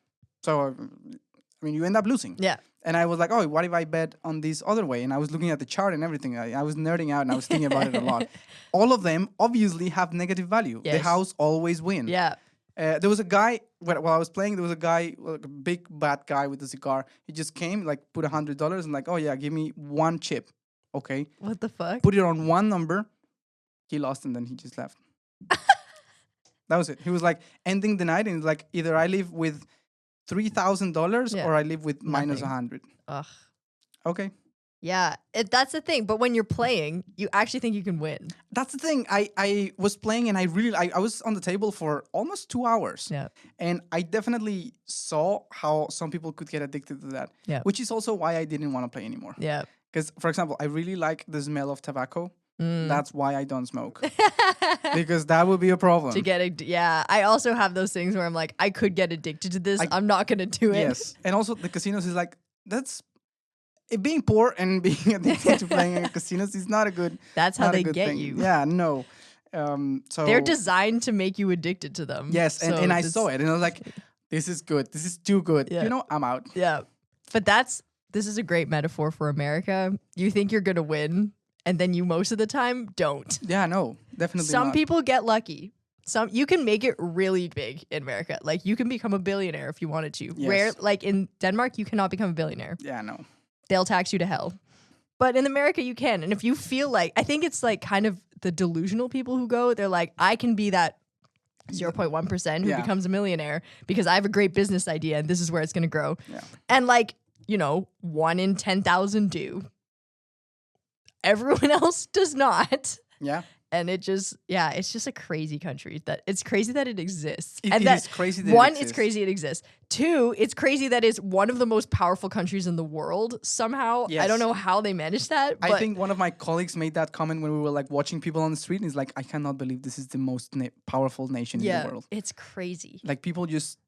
Speaker 1: So, I mean, you end up losing.
Speaker 2: Yeah.
Speaker 1: And I was like, oh, what if I bet on this other way? And I was looking at the chart and everything. I was nerding out, and I was thinking about it a lot. All of them obviously have negative value. The
Speaker 2: Yes.
Speaker 1: house always wins.
Speaker 2: Yeah.
Speaker 1: There was a guy, while I was playing, there was a guy, like a big bad guy with a cigar. He just came, like put $100 and like, oh yeah, give me one chip. Okay.
Speaker 2: What the fuck?
Speaker 1: Put it on one number. He lost, and then he just left. That was it. He was like ending the night, and he's like, either I live with $3,000
Speaker 2: Yeah.
Speaker 1: or I live with minus
Speaker 2: Nothing.
Speaker 1: 100.
Speaker 2: Ugh.
Speaker 1: Okay.
Speaker 2: Yeah. That's the thing. But when you're playing, you actually think you can win.
Speaker 1: That's the thing. I was playing, and I was on the table for almost 2 hours.
Speaker 2: Yeah.
Speaker 1: And I definitely saw how some people could get addicted to that.
Speaker 2: Yeah.
Speaker 1: Which is also why I didn't want to play anymore.
Speaker 2: Yeah.
Speaker 1: Because, for example, I really like the smell of tobacco.
Speaker 2: Mm.
Speaker 1: That's why I don't smoke. Because that would be a problem.
Speaker 2: To get yeah, I also have those things where I'm like, I could get addicted to this. I'm not gonna do it.
Speaker 1: Yes. And also the casinos is like, that's being poor and being addicted to playing in casinos is not a good.
Speaker 2: That's how
Speaker 1: not a
Speaker 2: they
Speaker 1: good
Speaker 2: get
Speaker 1: thing.
Speaker 2: you.
Speaker 1: Yeah, no. So
Speaker 2: They're designed to make you addicted to them.
Speaker 1: Yes,
Speaker 2: So
Speaker 1: and I
Speaker 2: this-
Speaker 1: saw it, and I was like, this is good. This is too good.
Speaker 2: Yeah.
Speaker 1: You know, I'm out.
Speaker 2: Yeah. But this is a great metaphor for America. You think you're gonna win, and then you most of the time don't.
Speaker 1: Yeah, no, definitely
Speaker 2: Some
Speaker 1: not.
Speaker 2: people get lucky. You can make it really big in America. Like you can become a billionaire if you wanted to.
Speaker 1: Yes.
Speaker 2: Like in Denmark, you cannot become a billionaire.
Speaker 1: Yeah, no.
Speaker 2: They'll tax you to hell. But in America, you can. And if you feel like, I think it's like kind of the delusional people who go, they're like, I can be that 0.1% who
Speaker 1: Yeah.
Speaker 2: becomes a millionaire because I have a great business idea and this is where it's going to grow.
Speaker 1: Yeah.
Speaker 2: And like, 1 in 10,000 do. Everyone else does not.
Speaker 1: Yeah.
Speaker 2: And it's just a crazy country that it's crazy that it exists.
Speaker 1: It
Speaker 2: and
Speaker 1: is crazy that
Speaker 2: one,
Speaker 1: it
Speaker 2: it's
Speaker 1: exists.
Speaker 2: crazy it exists. 2, it's crazy that it's one of the most powerful countries in the world. Somehow, I
Speaker 1: Yes.
Speaker 2: don't know how they managed that. But
Speaker 1: I think one of my colleagues made that comment when we were like watching people on the street, and he's like, I cannot believe this is the most powerful nation in the world.
Speaker 2: it's crazy.
Speaker 1: Like people just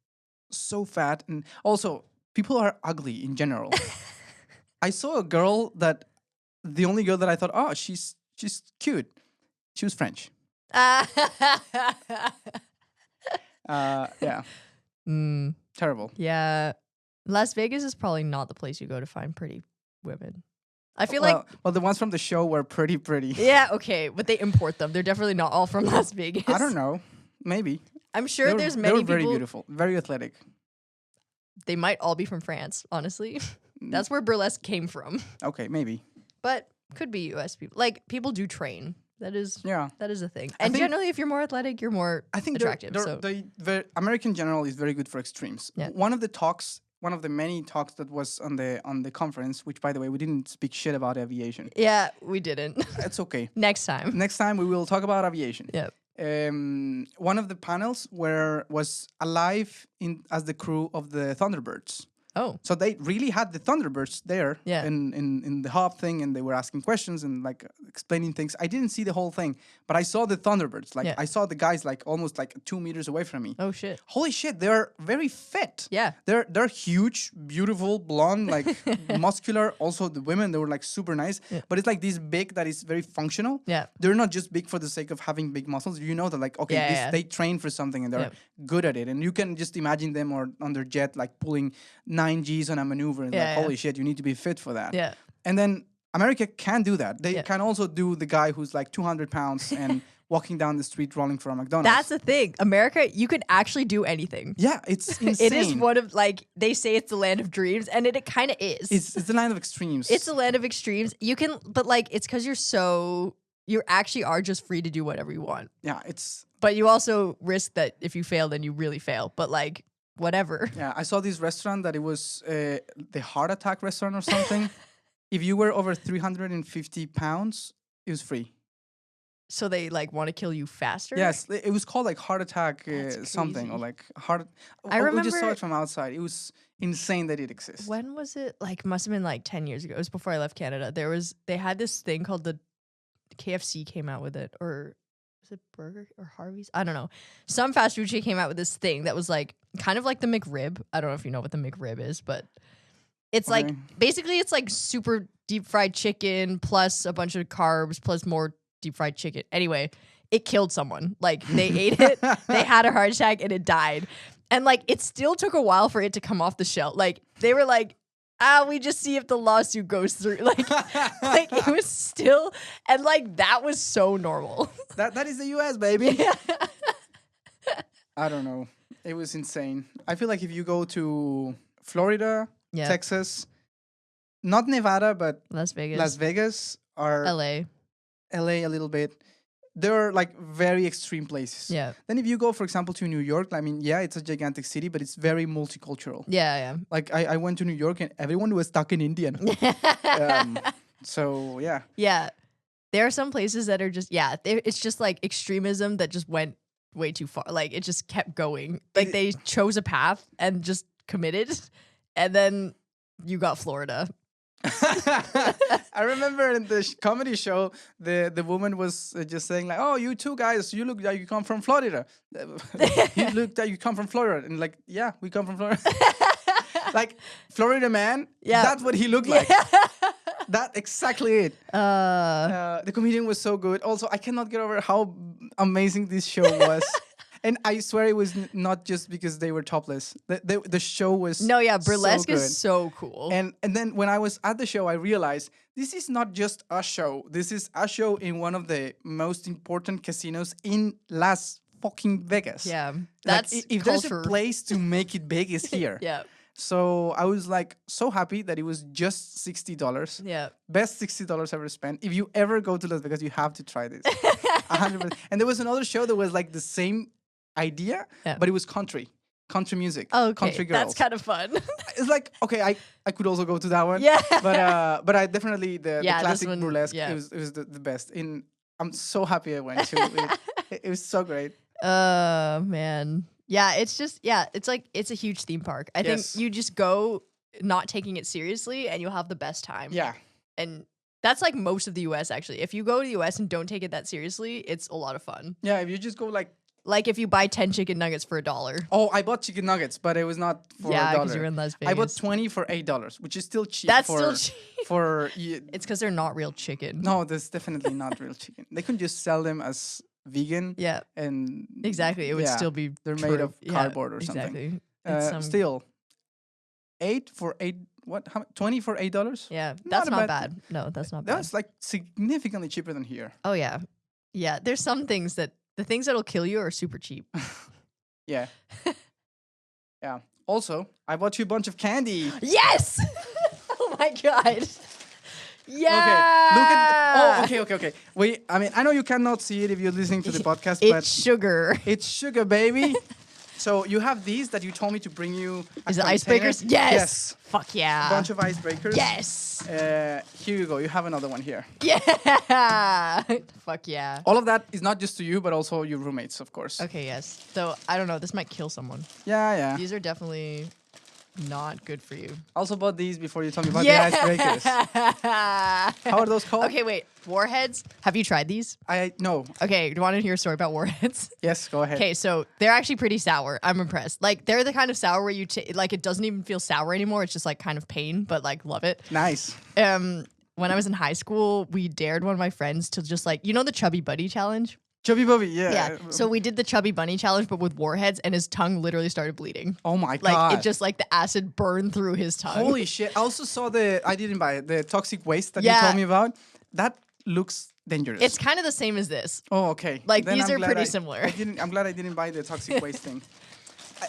Speaker 1: so fat, and also people are ugly in general. I saw a girl the only girl that I thought, oh, she's cute. She was French. Yeah,
Speaker 2: Mm,
Speaker 1: terrible.
Speaker 2: yeah. Las Vegas is probably not the place you go to find pretty women. I feel
Speaker 1: well, the ones from the show were pretty.
Speaker 2: yeah, okay, but they import them. They're definitely not all from Las Vegas.
Speaker 1: I don't know. Maybe.
Speaker 2: I'm sure there's
Speaker 1: they
Speaker 2: many
Speaker 1: were very
Speaker 2: people.
Speaker 1: beautiful, very athletic.
Speaker 2: They might all be from France, honestly.
Speaker 1: Mm.
Speaker 2: That's where burlesque came from.
Speaker 1: Okay, maybe.
Speaker 2: But could be US people. Like people do train That is
Speaker 1: Yeah.
Speaker 2: that is a thing.
Speaker 1: I
Speaker 2: And
Speaker 1: think-
Speaker 2: generally, if you're more athletic, you're more
Speaker 1: I think
Speaker 2: attractive. So
Speaker 1: the American general is very good for extremes.
Speaker 2: Yeah.
Speaker 1: One of the many talks that was on the conference, which by the way we didn't speak shit about aviation.
Speaker 2: yeah, we didn't.
Speaker 1: It's okay.
Speaker 2: Next time.
Speaker 1: Next time we will talk about aviation.
Speaker 2: Yeah.
Speaker 1: One of the panels was alive as the crew of the Thunderbirds.
Speaker 2: Oh.
Speaker 1: So they really had the Thunderbirds there
Speaker 2: Yeah.
Speaker 1: in the hub thing, and they were asking questions and like explaining things. I didn't see the whole thing, but I saw the Thunderbirds. Like
Speaker 2: Yeah.
Speaker 1: I saw the guys like almost like 2 meters away from me.
Speaker 2: Oh shit.
Speaker 1: Holy shit, they're very fit.
Speaker 2: Yeah.
Speaker 1: They're huge, beautiful, blonde, like muscular. Also the women, they were like super nice.
Speaker 2: Yeah.
Speaker 1: But it's like this big that is very functional.
Speaker 2: Yeah.
Speaker 1: They're not just big for the sake of having big muscles. You know that like okay,
Speaker 2: Yeah.
Speaker 1: they train for something and they're
Speaker 2: Yeah.
Speaker 1: good at it. And you can just imagine them or on their jet like pulling 9 Gs on a maneuver and
Speaker 2: Yeah,
Speaker 1: like
Speaker 2: yeah.
Speaker 1: holy shit, you need to be fit for that.
Speaker 2: Yeah.
Speaker 1: And then America can do that. They
Speaker 2: Yeah.
Speaker 1: can also do the guy who's like 200 pounds and walking down the street rolling for a McDonald's.
Speaker 2: That's the thing. America, you can actually do anything.
Speaker 1: yeah, it's insane.
Speaker 2: It is one of like they say it's the land of dreams, and it kind of is.
Speaker 1: It's the line of extremes.
Speaker 2: It's the land of extremes. You can, but like it's because you actually are just free to do whatever you want.
Speaker 1: yeah, it's
Speaker 2: But you also risk that if you fail, then you really fail. But like whatever.
Speaker 1: yeah. I saw this restaurant that it was the heart attack restaurant or something. If you were over 350 pounds, it was free.
Speaker 2: So they like want to kill you faster.
Speaker 1: Yes, it was called like heart attack
Speaker 2: That's
Speaker 1: something or
Speaker 2: crazy.
Speaker 1: like heart.
Speaker 2: I
Speaker 1: We just saw
Speaker 2: remember-
Speaker 1: it from outside. It was insane that it exists.
Speaker 2: When was it? Like must have been like 10 years ago. It was before I left Canada. They had this thing called the KFC came out with it, or was it Burger or Harvey's? I don't know. Some fast food chain came out with this thing that was like kind of like the McRib. I don't know if you know what the McRib is, but it's like
Speaker 1: Okay.
Speaker 2: basically it's like super deep fried chicken plus a bunch of carbs plus more deep fried chicken. Anyway, it killed someone. Like they ate it, they had a heart attack, and it died. And like it still took a while for it to come off the shelf. Like they were like, we just see if the lawsuit goes through. Like it was still, and like that was so normal.
Speaker 1: That is the US, baby. I don't know. It was insane. I feel like if you go to Florida,
Speaker 2: Yeah.
Speaker 1: Texas, not Nevada, but
Speaker 2: Las Vegas.
Speaker 1: Las Vegas or
Speaker 2: LA.
Speaker 1: LA a little bit, they're like very extreme places.
Speaker 2: Yeah.
Speaker 1: Then if you go, for example, to New York, I mean, yeah, it's a gigantic city, but it's very multicultural.
Speaker 2: Yeah,
Speaker 1: Like I went to New York and everyone was talking Indian.
Speaker 2: yeah.
Speaker 1: So yeah.
Speaker 2: Yeah. There are some places that are just, it's just like extremism that just went way too far. Like it just kept going. Like they chose a path and just committed. And then you got Florida.
Speaker 1: I remember in the comedy show, the woman was just saying like, "Oh, you two guys, you look like you come from Florida. You look like you come from Florida." And like, yeah, we come from Florida. Like Florida man.
Speaker 2: Yeah.
Speaker 1: That's what he looked like. That exactly it. The comedian was so good. Also, I cannot get over how amazing this show was. And I swear it was not just because they were topless. The show was
Speaker 2: burlesque
Speaker 1: so good.
Speaker 2: is so cool.
Speaker 1: And then when I was at the show, I realized this is not just a show. This is a show in one of the most important casinos in Las fucking Vegas.
Speaker 2: yeah,
Speaker 1: Like,
Speaker 2: that's
Speaker 1: if there's a
Speaker 2: culture.
Speaker 1: place to make it big, is here.
Speaker 2: Yeah,
Speaker 1: So I was like so happy that it was just $60.
Speaker 2: yeah.
Speaker 1: Best $60 ever spent. If you ever go to Las Vegas, you have to try this. 100%. And there was another show that was like the same idea, but it was country music,
Speaker 2: Okay,
Speaker 1: country girls.
Speaker 2: that's kind of fun.
Speaker 1: It's like, okay, I could also go to that one.
Speaker 2: Yeah.
Speaker 1: But I definitely the
Speaker 2: Yeah, this
Speaker 1: classic
Speaker 2: one,
Speaker 1: burlesque.
Speaker 2: yeah.
Speaker 1: It was the best. I'm so happy I went to it. It was so great.
Speaker 2: Man. Yeah, it's just it's like it's a huge theme park. I
Speaker 1: Yes.
Speaker 2: think you just go not taking it seriously and you'll have the best time.
Speaker 1: Yeah.
Speaker 2: And that's like most of the US actually. If you go to the US and don't take it that seriously, it's a lot of fun.
Speaker 1: Yeah, if you just go
Speaker 2: Like if you buy 10 chicken nuggets for $1.
Speaker 1: oh, I bought chicken nuggets, but it was not for
Speaker 2: Yeah,
Speaker 1: $1.
Speaker 2: because you're in Las Vegas.
Speaker 1: I bought 20 for $8, which is still cheap.
Speaker 2: That's
Speaker 1: for,
Speaker 2: still cheap.
Speaker 1: For
Speaker 2: It's because they're not real chicken.
Speaker 1: no, that's definitely not real chicken. They can just sell them as vegan.
Speaker 2: Yeah,
Speaker 1: And
Speaker 2: exactly. It would
Speaker 1: yeah,
Speaker 2: still be
Speaker 1: they're made
Speaker 2: true.
Speaker 1: of cardboard or something.
Speaker 2: Exactly. It's some-
Speaker 1: Still, 8 for 8. What? How, 20 for $8?
Speaker 2: Yeah, that's
Speaker 1: a
Speaker 2: not
Speaker 1: bad-
Speaker 2: bad. No, that's not bad.
Speaker 1: That's like significantly cheaper than here.
Speaker 2: Oh yeah. Yeah, there's some things that the things that'll kill you are super cheap.
Speaker 1: Yeah. Yeah. Also, I bought you a bunch of candy.
Speaker 2: Yes! Oh my god. Yeah.
Speaker 1: Okay, look at. Oh, okay. Wait, I mean, I know you cannot see it if you're listening to the podcast, but
Speaker 2: It's sugar.
Speaker 1: it's sugar, baby. So you have these that you told me to bring you.
Speaker 2: Is it
Speaker 1: container.
Speaker 2: icebreakers? Yes.
Speaker 1: Yes.
Speaker 2: Fuck yeah.
Speaker 1: A bunch of icebreakers.
Speaker 2: Yes.
Speaker 1: Here you go. You have another one here.
Speaker 2: Yeah. Fuck yeah.
Speaker 1: All of that is not just to you, but also your roommates, of course.
Speaker 2: Okay, yes. So, I don't know. This might kill someone.
Speaker 1: Yeah.
Speaker 2: These are definitely not good for you.
Speaker 1: I also bought these before you told me about the icebreakers. How are those called?
Speaker 2: Okay, wait. Warheads? Have you tried these?
Speaker 1: No.
Speaker 2: Okay, do you want to hear a story about warheads?
Speaker 1: Yes, go ahead.
Speaker 2: Okay, so they're actually pretty sour. I'm impressed. Like, they're the kind of sour where like, it doesn't even feel sour anymore. It's just, like, kind of pain, but, like, love it.
Speaker 1: Nice.
Speaker 2: When I was in high school, we dared one of my friends to just, like, you know the Chubby Buddy challenge?
Speaker 1: Chubby Bubby, yeah.
Speaker 2: Yeah. So we did the Chubby Bunny challenge, but with warheads, and his tongue literally started bleeding.
Speaker 1: Oh my
Speaker 2: Like,
Speaker 1: god.
Speaker 2: it just, like, the acid burned through his tongue.
Speaker 1: Holy shit. I also saw I didn't buy it, the toxic waste that you
Speaker 2: Yeah.
Speaker 1: told me about. That looks dangerous.
Speaker 2: It's kind of the same as this.
Speaker 1: Oh, okay.
Speaker 2: Like,
Speaker 1: Then
Speaker 2: these
Speaker 1: I'm
Speaker 2: are
Speaker 1: glad
Speaker 2: pretty
Speaker 1: I-
Speaker 2: similar.
Speaker 1: I'm glad I didn't buy the toxic waste thing.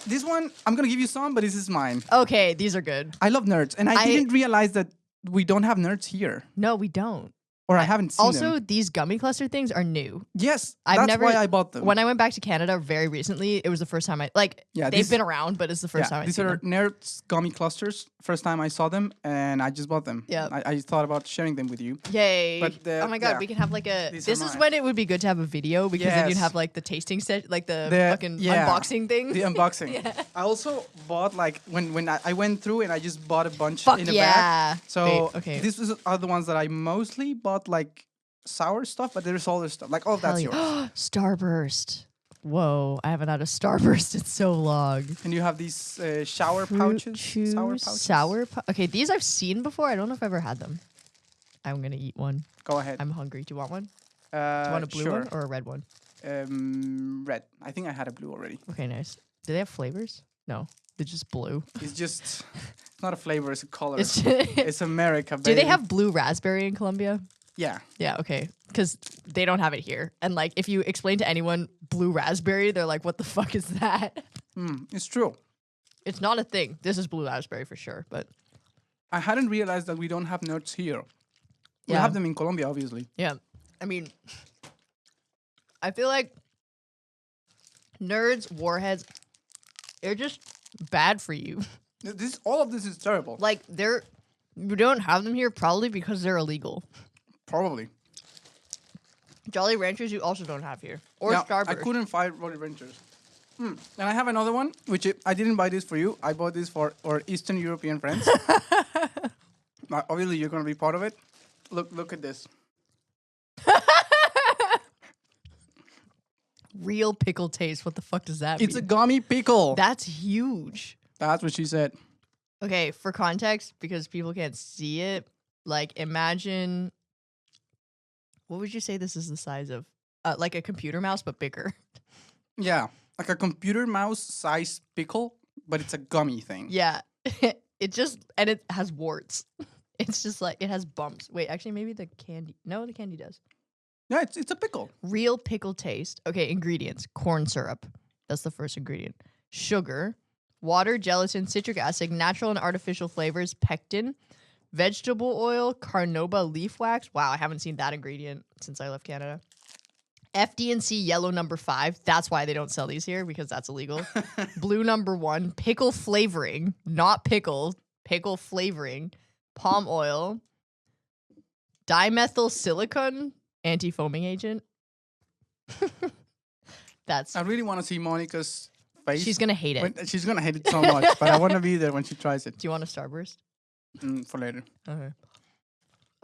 Speaker 1: This one, I'm going to give you some, but this is mine.
Speaker 2: Okay, these are good.
Speaker 1: I love nerds, and I didn't realize that we don't have nerds here.
Speaker 2: No, we don't.
Speaker 1: Or I haven't seen
Speaker 2: Also,
Speaker 1: them.
Speaker 2: these gummy cluster things are new.
Speaker 1: Yes,
Speaker 2: I've
Speaker 1: that's
Speaker 2: never-
Speaker 1: why I bought them.
Speaker 2: When I went back to Canada very recently, it was the first time
Speaker 1: Yeah,
Speaker 2: they've
Speaker 1: these-
Speaker 2: been around, but it's the first time I've
Speaker 1: these
Speaker 2: seen
Speaker 1: are
Speaker 2: them.
Speaker 1: nerds gummy clusters. First time I saw them, and I just bought them.
Speaker 2: Yeah.
Speaker 1: I thought about sharing them with you.
Speaker 2: Yay.
Speaker 1: But
Speaker 2: Oh my god,
Speaker 1: yeah.
Speaker 2: we can have like a...
Speaker 1: These
Speaker 2: This
Speaker 1: are
Speaker 2: is
Speaker 1: mine.
Speaker 2: when it would be good to have a video, because then you'd
Speaker 1: Yes.
Speaker 2: have like the tasting set, like the
Speaker 1: The-
Speaker 2: fucking
Speaker 1: yeah.
Speaker 2: unboxing thing.
Speaker 1: The unboxing. I also bought like when I went through and I just bought a bunch
Speaker 2: Fuck
Speaker 1: in a
Speaker 2: yeah.
Speaker 1: bag. So
Speaker 2: Wait, okay.
Speaker 1: these are the ones that I mostly bought like sour stuff, but there's other stuff. Like all of that's
Speaker 2: Hell
Speaker 1: yours.
Speaker 2: Starburst. Whoa, I haven't had a Starburst in so long.
Speaker 1: And you have these shower
Speaker 2: Fruit
Speaker 1: pouches.
Speaker 2: chews,
Speaker 1: Sour pouches.
Speaker 2: Okay, these I've seen before. I don't know if I've ever had them. I'm gonna eat one.
Speaker 1: Go ahead.
Speaker 2: I'm hungry. Do you want one? Do you want a blue
Speaker 1: sure.
Speaker 2: one or a red one?
Speaker 1: Red. I think I had a blue already.
Speaker 2: Okay, nice. Do they have flavors? No, they're just blue.
Speaker 1: It's just it's not a flavor, it's a color.
Speaker 2: It's
Speaker 1: It's America,
Speaker 2: Do
Speaker 1: baby.
Speaker 2: they have blue raspberry in Colombia?
Speaker 1: Yeah.
Speaker 2: Yeah, okay. Because they don't have it here. And like, if you explain to anyone blue raspberry, they're like, what the fuck is that?
Speaker 1: It's true.
Speaker 2: It's not a thing. This is blue raspberry for sure, but
Speaker 1: I hadn't realized that we don't have nerds here. We
Speaker 2: Yeah.
Speaker 1: have them in Colombia, obviously.
Speaker 2: yeah. I mean, I feel like nerds, warheads, they're just bad for you.
Speaker 1: All of this is terrible.
Speaker 2: Like, we don't have them here probably because they're illegal.
Speaker 1: Probably.
Speaker 2: Jolly Ranchers you also don't have here. Or
Speaker 1: Yeah,
Speaker 2: Starburst.
Speaker 1: I couldn't find Jolly Ranchers. And I have another one, which I didn't buy this for you. I bought this for our Eastern European friends. Obviously, you're going to be part of it. Look at this.
Speaker 2: Real pickle taste. What the fuck does that mean?
Speaker 1: It's a gummy pickle.
Speaker 2: That's huge.
Speaker 1: That's what she said.
Speaker 2: Okay, for context, because people can't see it, like imagine, what would you say this is the size of? Like a computer mouse, but bigger.
Speaker 1: Yeah, like a computer mouse size pickle, but it's a gummy thing.
Speaker 2: Yeah. And it has warts. It's just like, it has bumps. Wait, actually, maybe the candy. No, the candy does.
Speaker 1: Yeah, it's a pickle.
Speaker 2: Real pickle taste. Okay, ingredients. Corn syrup. That's the first ingredient. Sugar, water, gelatin, citric acid, natural and artificial flavors, pectin, vegetable oil, carnauba leaf wax. Wow, I haven't seen that ingredient since I left Canada. FD&C yellow number 5. That's why they don't sell these here, because that's illegal. Blue number 1. Pickle flavoring. Not pickle. Pickle flavoring. Palm oil. Dimethyl silicone. Anti-foaming agent. That's...
Speaker 1: I really want to see Monica's face.
Speaker 2: She's going to hate it.
Speaker 1: She's going to hate it so much, but I want to be there when she tries it.
Speaker 2: Do you want a Starburst?
Speaker 1: For later.
Speaker 2: Okay.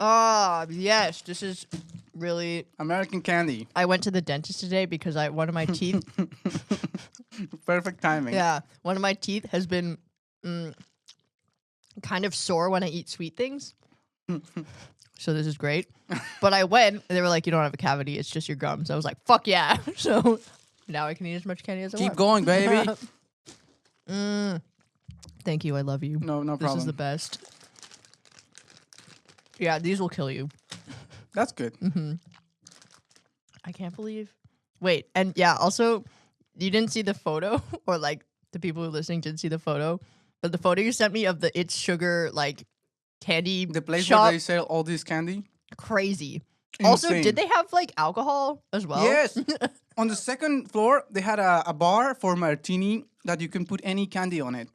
Speaker 2: Ah, yes. This is really...
Speaker 1: American candy.
Speaker 2: I went to the dentist today because one of my teeth...
Speaker 1: Perfect timing.
Speaker 2: Yeah. One of my teeth has been kind of sore when I eat sweet things. So this is great. But I went, and they were like, you don't have a cavity. It's just your gums. I was like, fuck yeah. So now I can eat as much candy as I want.
Speaker 1: Keep going, baby.
Speaker 2: Thank you. I love you.
Speaker 1: No problem.
Speaker 2: This is the best. Yeah, these will kill you.
Speaker 1: That's good.
Speaker 2: I can't believe. Wait, and yeah, also, you didn't see the photo, or like the people who are listening didn't see the photo, but the photo you sent me of the It's Sugar, like, candy
Speaker 1: The place
Speaker 2: shop.
Speaker 1: where they sell all this candy.
Speaker 2: Crazy. Also,
Speaker 1: Insane.
Speaker 2: did they have like alcohol as well?
Speaker 1: Yes. On the second floor, they had a bar for martini that you can put any candy on it.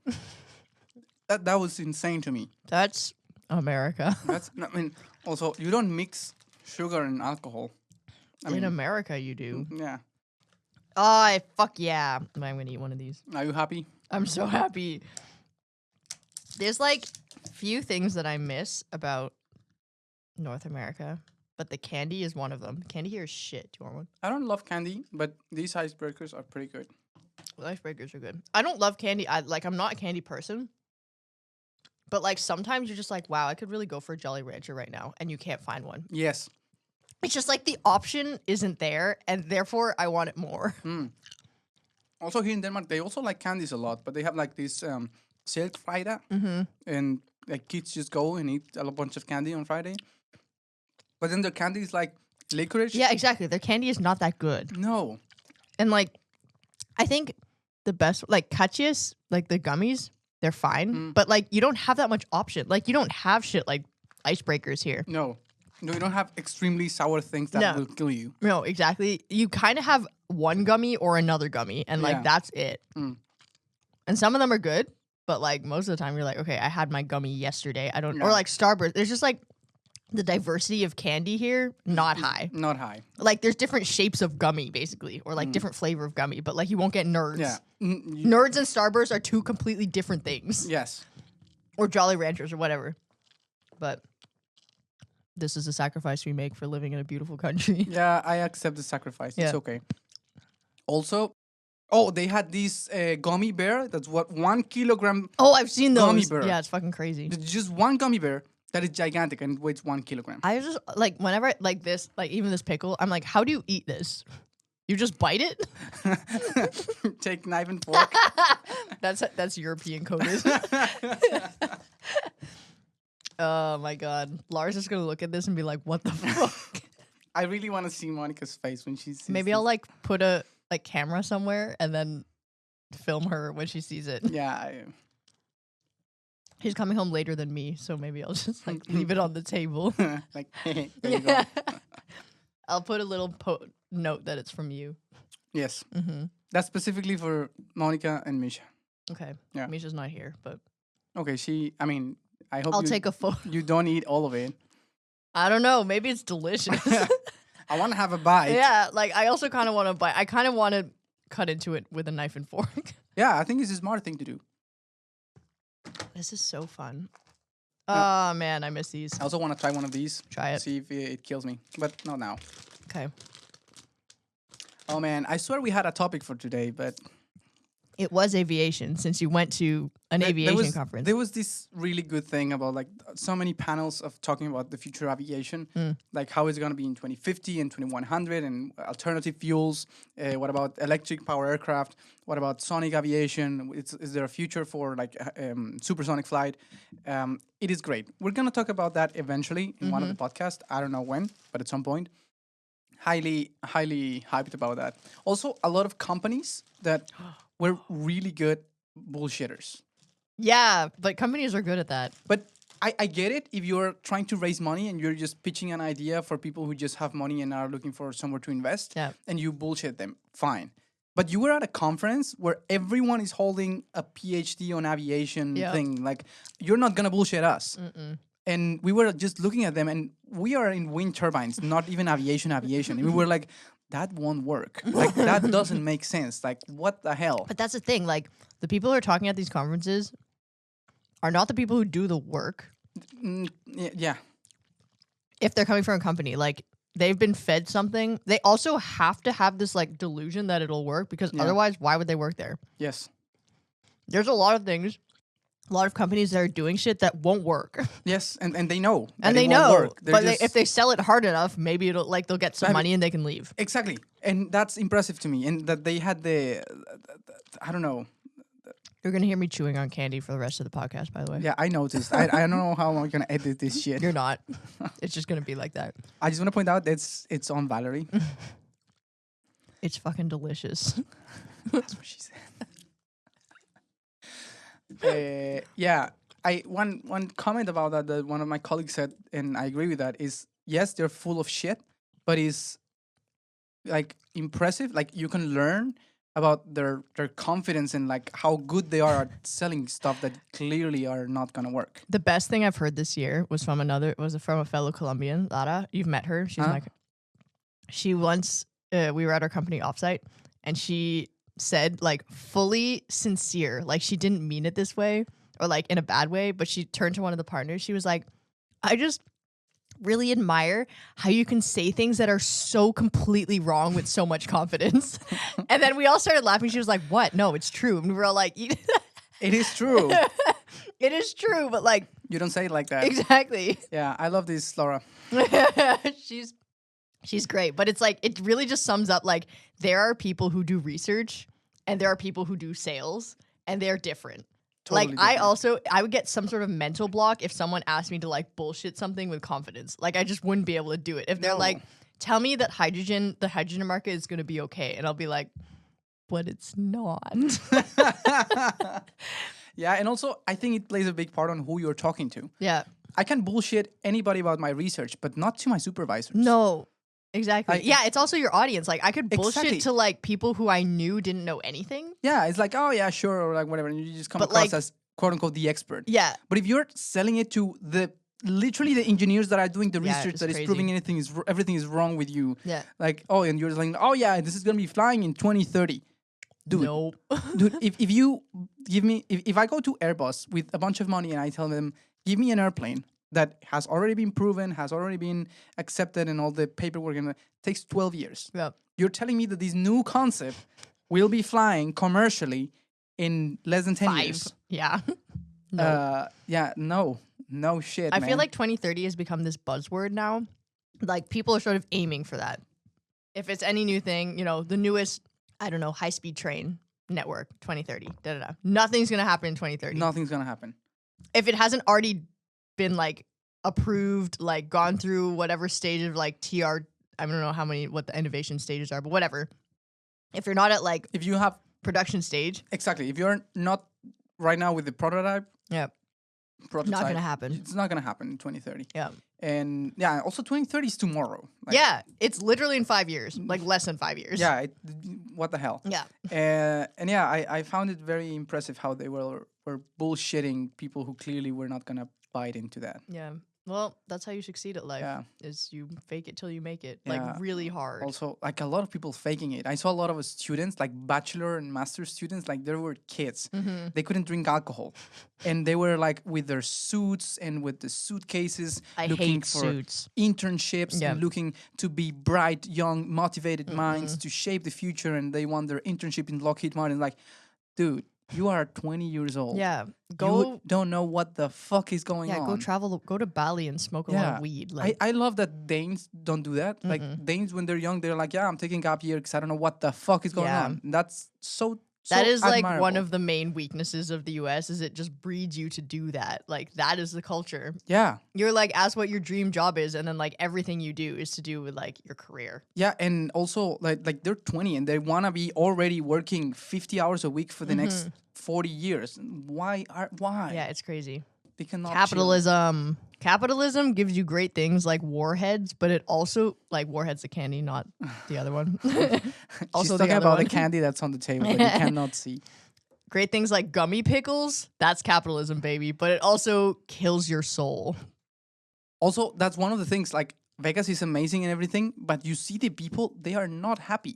Speaker 1: That was insane to me.
Speaker 2: That's America.
Speaker 1: I mean, also you don't mix sugar and alcohol.
Speaker 2: In America, you do.
Speaker 1: Yeah.
Speaker 2: Oh, fuck yeah. I'm going to eat one of these.
Speaker 1: Are you happy?
Speaker 2: I'm so happy. There's like few things that I miss about North America, but the candy is one of them. Candy here is shit. Do you want one?
Speaker 1: I don't love candy, but these icebreakers are pretty good.
Speaker 2: Well, icebreakers are good. I don't love candy. I'm not a candy person. But like sometimes you're just like, wow, I could really go for a Jolly Rancher right now, and you can't find one.
Speaker 1: Yes.
Speaker 2: It's just like the option isn't there, and therefore I want it more.
Speaker 1: Also here in Denmark, they also like candies a lot, but they have like this silk Friday, and like kids just go and eat a bunch of candy on Friday. But then their candy is like licorice.
Speaker 2: Yeah, exactly. Their candy is not that good.
Speaker 1: No.
Speaker 2: And like, I think the best, like Katjes, like the gummies, they're fine. But like, you don't have that much option. Like, you don't have shit like icebreakers here.
Speaker 1: No, you don't have extremely sour things that will kill you.
Speaker 2: No, exactly. You kind of have one gummy or another gummy, and like that's it. And some of them are good, but like most of the time you're like, okay, I had my gummy yesterday. I don't, or like Starburst. There's just like the diversity of candy here, not high.
Speaker 1: Not high.
Speaker 2: Like there's different shapes of gummy, basically, or like different flavor of gummy, but like you won't get Nerds.
Speaker 1: Yeah.
Speaker 2: Nerds and Starburst are two completely different things.
Speaker 1: Yes.
Speaker 2: Or Jolly Ranchers or whatever. But this is a sacrifice we make for living in a beautiful country.
Speaker 1: Yeah, I accept the sacrifice.
Speaker 2: Yeah.
Speaker 1: It's okay. Also, they had this gummy bear that's 1 kilogram.
Speaker 2: Oh, I've seen those.
Speaker 1: Gummy bear.
Speaker 2: Yeah, it's fucking crazy.
Speaker 1: It's just one gummy bear that is gigantic and weighs 1 kilogram.
Speaker 2: I just like whenever like this, like even this pickle, I'm like, how do you eat this? You just bite it?
Speaker 1: Take knife and fork.
Speaker 2: That's European coded. Oh my god. Lars is gonna look at this and be like, what the fuck?
Speaker 1: I really want to see Monica's face when she sees
Speaker 2: Maybe I'll like put a like camera somewhere and then film her when she sees it.
Speaker 1: Yeah.
Speaker 2: She's coming home later than me, so maybe I'll just like leave it on the table.
Speaker 1: Like, there you go.
Speaker 2: I'll put a little note that it's from you.
Speaker 1: Yes. That's specifically for Monica and Misha.
Speaker 2: Okay.
Speaker 1: Yeah.
Speaker 2: Misha's not here, but
Speaker 1: Okay, I hope
Speaker 2: I'll take a photo.
Speaker 1: You don't eat all of it.
Speaker 2: I don't know. Maybe it's delicious.
Speaker 1: I want to have a bite.
Speaker 2: Yeah, like I also kind of want to bite. I kind of want to cut into it with a knife and fork.
Speaker 1: Yeah, I think it's a smart thing to do.
Speaker 2: This is so fun. Oh man, I miss these.
Speaker 1: I also want to try one of these.
Speaker 2: Try it.
Speaker 1: See if it kills me, but not now.
Speaker 2: Okay.
Speaker 1: Oh man, I swear we had a topic for today, but
Speaker 2: It was aviation, since you went to an aviation conference.
Speaker 1: There was this really good thing about like so many panels of talking about the future of aviation, like how it's going to be in 2050 and 2100 and alternative fuels. What about electric power aircraft? What about sonic aviation? Is there a future for like supersonic flight? It is great. We're going to talk about that eventually in one of the podcasts. I don't know when, but at some point. Highly hyped about that. Also, a lot of companies that were really good bullshitters.
Speaker 2: Yeah, but companies are good at that.
Speaker 1: But I get it if you're trying to raise money and you're just pitching an idea for people who just have money and are looking for somewhere to invest, and you bullshit them, fine. But you were at a conference where everyone is holding a PhD on aviation thing. Like, you're not going to bullshit us. And we were just looking at them, and we are in wind turbines, not even aviation. And we were like, that won't work. Like, that doesn't make sense. Like, what the hell?
Speaker 2: But that's the thing. Like, the people who are talking at these conferences are not the people who do the work.
Speaker 1: Yeah.
Speaker 2: If they're coming from a company, like, they've been fed something. They also have to have this, like, delusion that it'll work, because otherwise, why would they work there?
Speaker 1: Yes.
Speaker 2: There's a lot of things, a lot of companies that are doing shit that won't work.
Speaker 1: Yes, and they know.
Speaker 2: And they know. But if they sell it hard enough, maybe it'll like they'll get some money and they can leave.
Speaker 1: Exactly. And that's impressive to me. And that they had the I don't know.
Speaker 2: You're going to hear me chewing on candy for the rest of the podcast, by the way.
Speaker 1: Yeah, I noticed. I don't know how I'm going to edit this shit.
Speaker 2: You're not. It's just going to be like that.
Speaker 1: I just want to point out that it's on Valerie.
Speaker 2: It's fucking delicious.
Speaker 1: That's what she said. Yeah. I one comment about that one of my colleagues said, and I agree with that, is yes, they're full of shit, but it's like impressive. Like you can learn about their confidence and like how good they are at selling stuff that clearly are not gonna work.
Speaker 2: The best thing I've heard this year was from a fellow Colombian, Lara. You've met her. She once we were at our company offsite, and she said like fully sincere, like she didn't mean it this way or like in a bad way, but she turned to one of the partners. She was like, I just really admire how you can say things that are so completely wrong with so much confidence. And then we all started laughing. She was like, what? No, it's true. And we were all like,
Speaker 1: it is true.
Speaker 2: It is true, but like
Speaker 1: you don't say it like that.
Speaker 2: Exactly.
Speaker 1: Yeah, I love this, Laura.
Speaker 2: She's great, but it's like it really just sums up like there are people who do research and there are people who do sales, and they're different.
Speaker 1: Totally
Speaker 2: like
Speaker 1: different.
Speaker 2: I would get some sort of mental block if someone asked me to like bullshit something with confidence. Like I just wouldn't be able to do it. If they're like, tell me that the hydrogen market is going to be okay, and I'll be like, but it's not.
Speaker 1: Yeah, and also I think it plays a big part on who you're talking to.
Speaker 2: Yeah.
Speaker 1: I can bullshit anybody about my research, but not to my supervisors.
Speaker 2: No. Exactly. Yeah, it's also your audience. Like I could bullshit to like people who I knew didn't know anything.
Speaker 1: Yeah, it's like, oh yeah, sure, or like whatever, and you just come across as quote unquote the expert.
Speaker 2: Yeah.
Speaker 1: But if you're selling it to literally the engineers that are doing the research that is proving everything is wrong with you.
Speaker 2: Yeah.
Speaker 1: Like, oh, and you're like, oh yeah, this is gonna be flying in 2030. Dude,
Speaker 2: nope.
Speaker 1: Dude, if you give me if I go to Airbus with a bunch of money and I tell them, give me an airplane that has already been proven, has already been accepted, and all the paperwork, and it takes 12 years.
Speaker 2: Yeah.
Speaker 1: You're telling me that this new concept will be flying commercially in less than 10 years.
Speaker 2: Yeah.
Speaker 1: No shit,
Speaker 2: I
Speaker 1: man.
Speaker 2: feel like 2030 has become this buzzword now. Like people are sort of aiming for that. If it's any new thing, the newest, I don't know, high-speed train network, 2030, da-da-da. Nothing's going to happen in 2030.
Speaker 1: Nothing's going to happen.
Speaker 2: If it hasn't already been like approved, like gone through whatever stage of like TR, I don't know what the innovation stages are, but whatever. If you're not at like,
Speaker 1: if you have
Speaker 2: production stage,
Speaker 1: exactly. If you're not right now with the prototype,
Speaker 2: not gonna happen.
Speaker 1: It's not gonna happen in 2030.
Speaker 2: Yeah,
Speaker 1: and yeah, also 2030 is tomorrow.
Speaker 2: Like, yeah, it's literally in 5 years, like less than 5 years.
Speaker 1: Yeah, what the hell?
Speaker 2: Yeah,
Speaker 1: and yeah, I found it very impressive how they were bullshitting people who clearly were not gonna bite into that.
Speaker 2: Yeah. Well, that's how you succeed at life. Yeah. Is you fake it till you make it. Yeah. Like really hard.
Speaker 1: Also, like a lot of people faking it. I saw a lot of students, like bachelor and master students, like they were kids. Mm-hmm. They couldn't drink alcohol. And they were like with their suits and with the suitcases looking for
Speaker 2: suits.
Speaker 1: Internships and looking to be bright, young, motivated minds to shape the future, and they want their internship in Lockheed Martin. Like, dude, you are 20 years old.
Speaker 2: Yeah.
Speaker 1: You don't know what the fuck is going on.
Speaker 2: Yeah, go travel, go to Bali and smoke a lot of weed.
Speaker 1: Like, I love that Danes don't do that. Like, Danes, when they're young, they're like, yeah, I'm taking gap year because I don't know what the fuck is going on. And that's that is
Speaker 2: like
Speaker 1: admirable.
Speaker 2: One of the main weaknesses of the US is it just breeds you to do that. Like that is the culture.
Speaker 1: Yeah.
Speaker 2: You're like ask what your dream job is, and then like everything you do is to do with like your career.
Speaker 1: Yeah, and also like they're 20 and they want to be already working 50 hours a week for the next 40 years. Why?
Speaker 2: Yeah, it's crazy.
Speaker 1: They cannot
Speaker 2: Capitalism. Chill. Capitalism gives you great things like warheads, but it also like warheads the candy, not the other one.
Speaker 1: Also, she's talking about the candy that's on the table that you cannot see.
Speaker 2: Great things like gummy pickles. That's capitalism, baby. But it also kills your soul.
Speaker 1: Also, that's one of the things. Like Vegas is amazing and everything, but you see the people; they are not happy.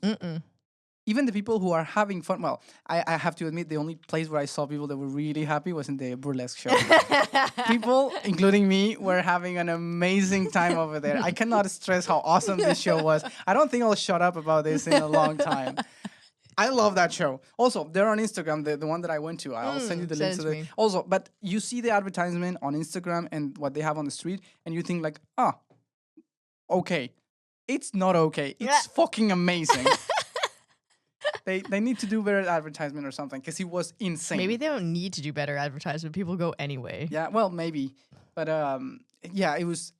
Speaker 1: Even the people who are having fun. Well, I have to admit, the only place where I saw people that were really happy was in the burlesque show. People, including me, were having an amazing time over there. I cannot stress how awesome this show was. I don't think I'll shut up about this in a long time. I love that show. Also, they're on Instagram, the one that I went to. I'll send you the links to it. Also, but you see the advertisement on Instagram and what they have on the street, and you think like, okay. It's not okay. It's fucking amazing. They need to do better advertisement or something because it was insane.
Speaker 2: Maybe they don't need to do better advertisement. People go anyway.
Speaker 1: Yeah, well, maybe. But yeah, it was...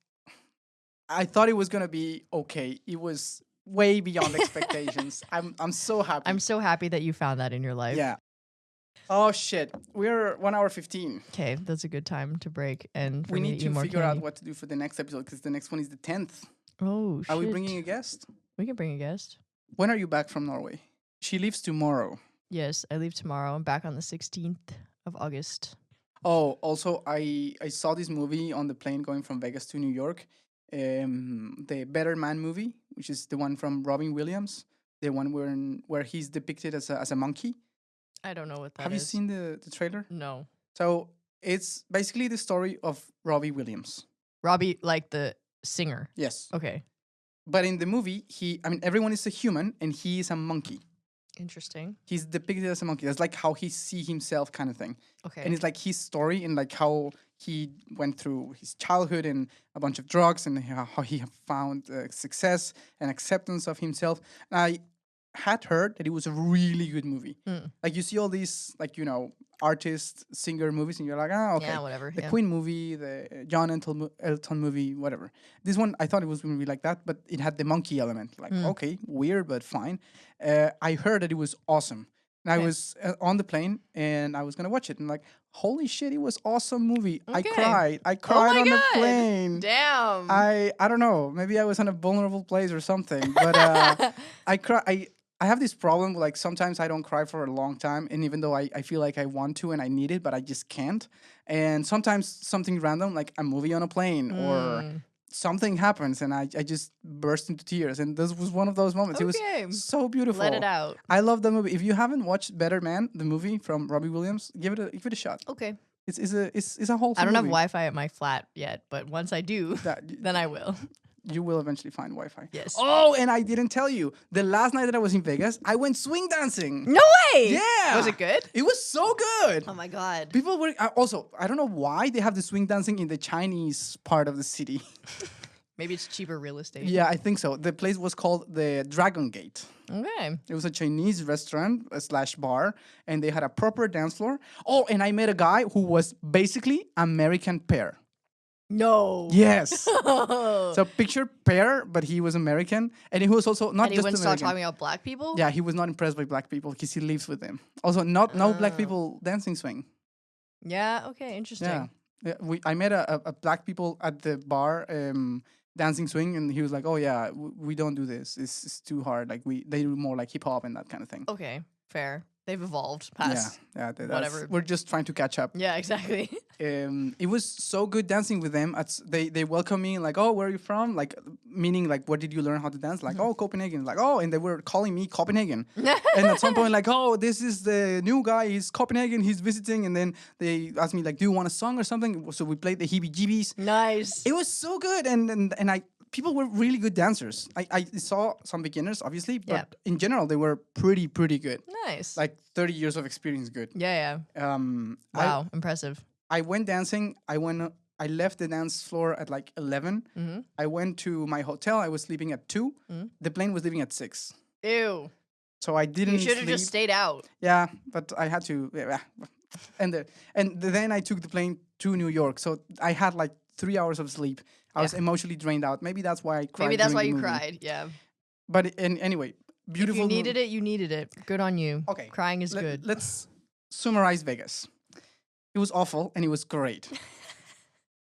Speaker 1: I thought it was going to be okay. It was way beyond expectations. I'm so happy.
Speaker 2: I'm so happy that you found that in your life.
Speaker 1: Yeah. Oh shit, we're 1 hour 15.
Speaker 2: Okay, that's a good time to break and for
Speaker 1: We
Speaker 2: me
Speaker 1: need
Speaker 2: to eat
Speaker 1: to
Speaker 2: more
Speaker 1: figure
Speaker 2: candy.
Speaker 1: out what to do for the next episode because the next one is the 10th.
Speaker 2: Oh shit!
Speaker 1: Are we bringing a guest?
Speaker 2: We can bring a guest.
Speaker 1: When are you back from Norway? She leaves tomorrow.
Speaker 2: Yes, I leave tomorrow. I'm back on the 16th of August.
Speaker 1: Oh, also, I saw this movie on the plane going from Vegas to New York. The Better Man movie, which is the one from Robin Williams, the one where he's depicted as a monkey.
Speaker 2: I don't know what that is.
Speaker 1: Have you seen the trailer?
Speaker 2: No.
Speaker 1: So it's basically the story of Robbie Williams.
Speaker 2: Robbie, like the singer.
Speaker 1: Yes.
Speaker 2: Okay.
Speaker 1: But in the movie, everyone is a human and he is a monkey.
Speaker 2: Interesting.
Speaker 1: He's depicted as a monkey. That's like how he see himself, kind of thing.
Speaker 2: Okay.
Speaker 1: And it's like his story and like how he went through his childhood and a bunch of drugs and how he found success and acceptance of himself. And I had heard that it was a really good movie. Like you see all these like artist singer movies and you're like, okay,
Speaker 2: Yeah, whatever.
Speaker 1: the Queen movie, the John Elton movie, whatever. This one I thought it was going to be like that, but it had the monkey element. Like okay, weird but fine. I heard that it was awesome. And I was on the plane and I was gonna watch it and like, holy shit, it was awesome movie.
Speaker 2: Okay.
Speaker 1: I cried
Speaker 2: my
Speaker 1: on the
Speaker 2: God.
Speaker 1: plane.
Speaker 2: Damn.
Speaker 1: I don't know, maybe I was in a vulnerable place or something, but I have this problem where, like, sometimes I don't cry for a long time, and even though I feel like I want to and I need it, but I just can't. And sometimes something random, like a movie on a plane or something happens, and I just burst into tears. And this was one of those moments.
Speaker 2: Okay.
Speaker 1: It was so beautiful.
Speaker 2: Let it out.
Speaker 1: I love the movie. If you haven't watched Better Man, the movie from Robbie Williams, give it a shot.
Speaker 2: Okay.
Speaker 1: It's a wholesome
Speaker 2: I don't have
Speaker 1: movie
Speaker 2: Wi-Fi at my flat yet, but once I do, then I will.
Speaker 1: You will eventually find Wi-Fi.
Speaker 2: Yes.
Speaker 1: Oh, and I didn't tell you. The last night that I was in Vegas, I went swing dancing.
Speaker 2: No way.
Speaker 1: Yeah.
Speaker 2: Was it good?
Speaker 1: It was so good.
Speaker 2: Oh my God.
Speaker 1: People were also, I don't know why they have the swing dancing in the Chinese part of the city.
Speaker 2: Maybe it's cheaper real estate.
Speaker 1: Yeah, I think so. The place was called the Dragon Gate.
Speaker 2: Okay.
Speaker 1: It was a Chinese restaurant / bar, and they had a proper dance floor. Oh, and I met a guy who was basically American Pear.
Speaker 2: No.
Speaker 1: Yes.
Speaker 2: So
Speaker 1: So picture Pear, but he was American, and he was also not
Speaker 2: and he
Speaker 1: just
Speaker 2: wouldn't stop
Speaker 1: American.
Speaker 2: talking about black people?
Speaker 1: Yeah, he was not impressed by black people because he lives with them. Also, no black people dancing swing.
Speaker 2: Yeah, okay, interesting.
Speaker 1: Yeah, I met a black people at the bar dancing swing, and he was like, "Oh yeah, we don't do this. It's too hard. Like they do more like hip hop and that kind of thing."
Speaker 2: Okay, fair. They've evolved past.
Speaker 1: Whatever. We're just trying to catch up.
Speaker 2: Yeah, exactly.
Speaker 1: It was so good dancing with them. They welcomed me like, "Oh, where are you from?" Like, meaning like, where did you learn how to dance? Like, "Oh, Copenhagen." Like, "Oh," and they were calling me Copenhagen. And at some point, like, "Oh, this is the new guy. He's Copenhagen. He's visiting." And then they asked me like, "Do you want a song or something?" So we played the heebie-jeebies.
Speaker 2: Nice.
Speaker 1: It was so good, and people were really good dancers. I saw some beginners, obviously, but in general, they were pretty good.
Speaker 2: Nice.
Speaker 1: Like 30 years of experience, good.
Speaker 2: Yeah. Wow, impressive.
Speaker 1: I went dancing. I left the dance floor at like 11.
Speaker 2: Mm-hmm.
Speaker 1: I went to my hotel. I was sleeping at 2. The plane was leaving at 6.
Speaker 2: Ew.
Speaker 1: So I didn't.
Speaker 2: You should have
Speaker 1: sleep.
Speaker 2: just stayed out.
Speaker 1: Yeah, but I had to. Yeah. And then I took the plane to New York. So I had like 3 hours of sleep. I was emotionally drained out. Maybe that's why I cried.
Speaker 2: Maybe that's why
Speaker 1: during
Speaker 2: you
Speaker 1: the movie.
Speaker 2: cried. Yeah.
Speaker 1: But anyway, beautiful.
Speaker 2: If you needed it, you needed it. Good on you.
Speaker 1: Okay.
Speaker 2: Crying is good.
Speaker 1: Let's summarize Vegas. It was awful and it was great.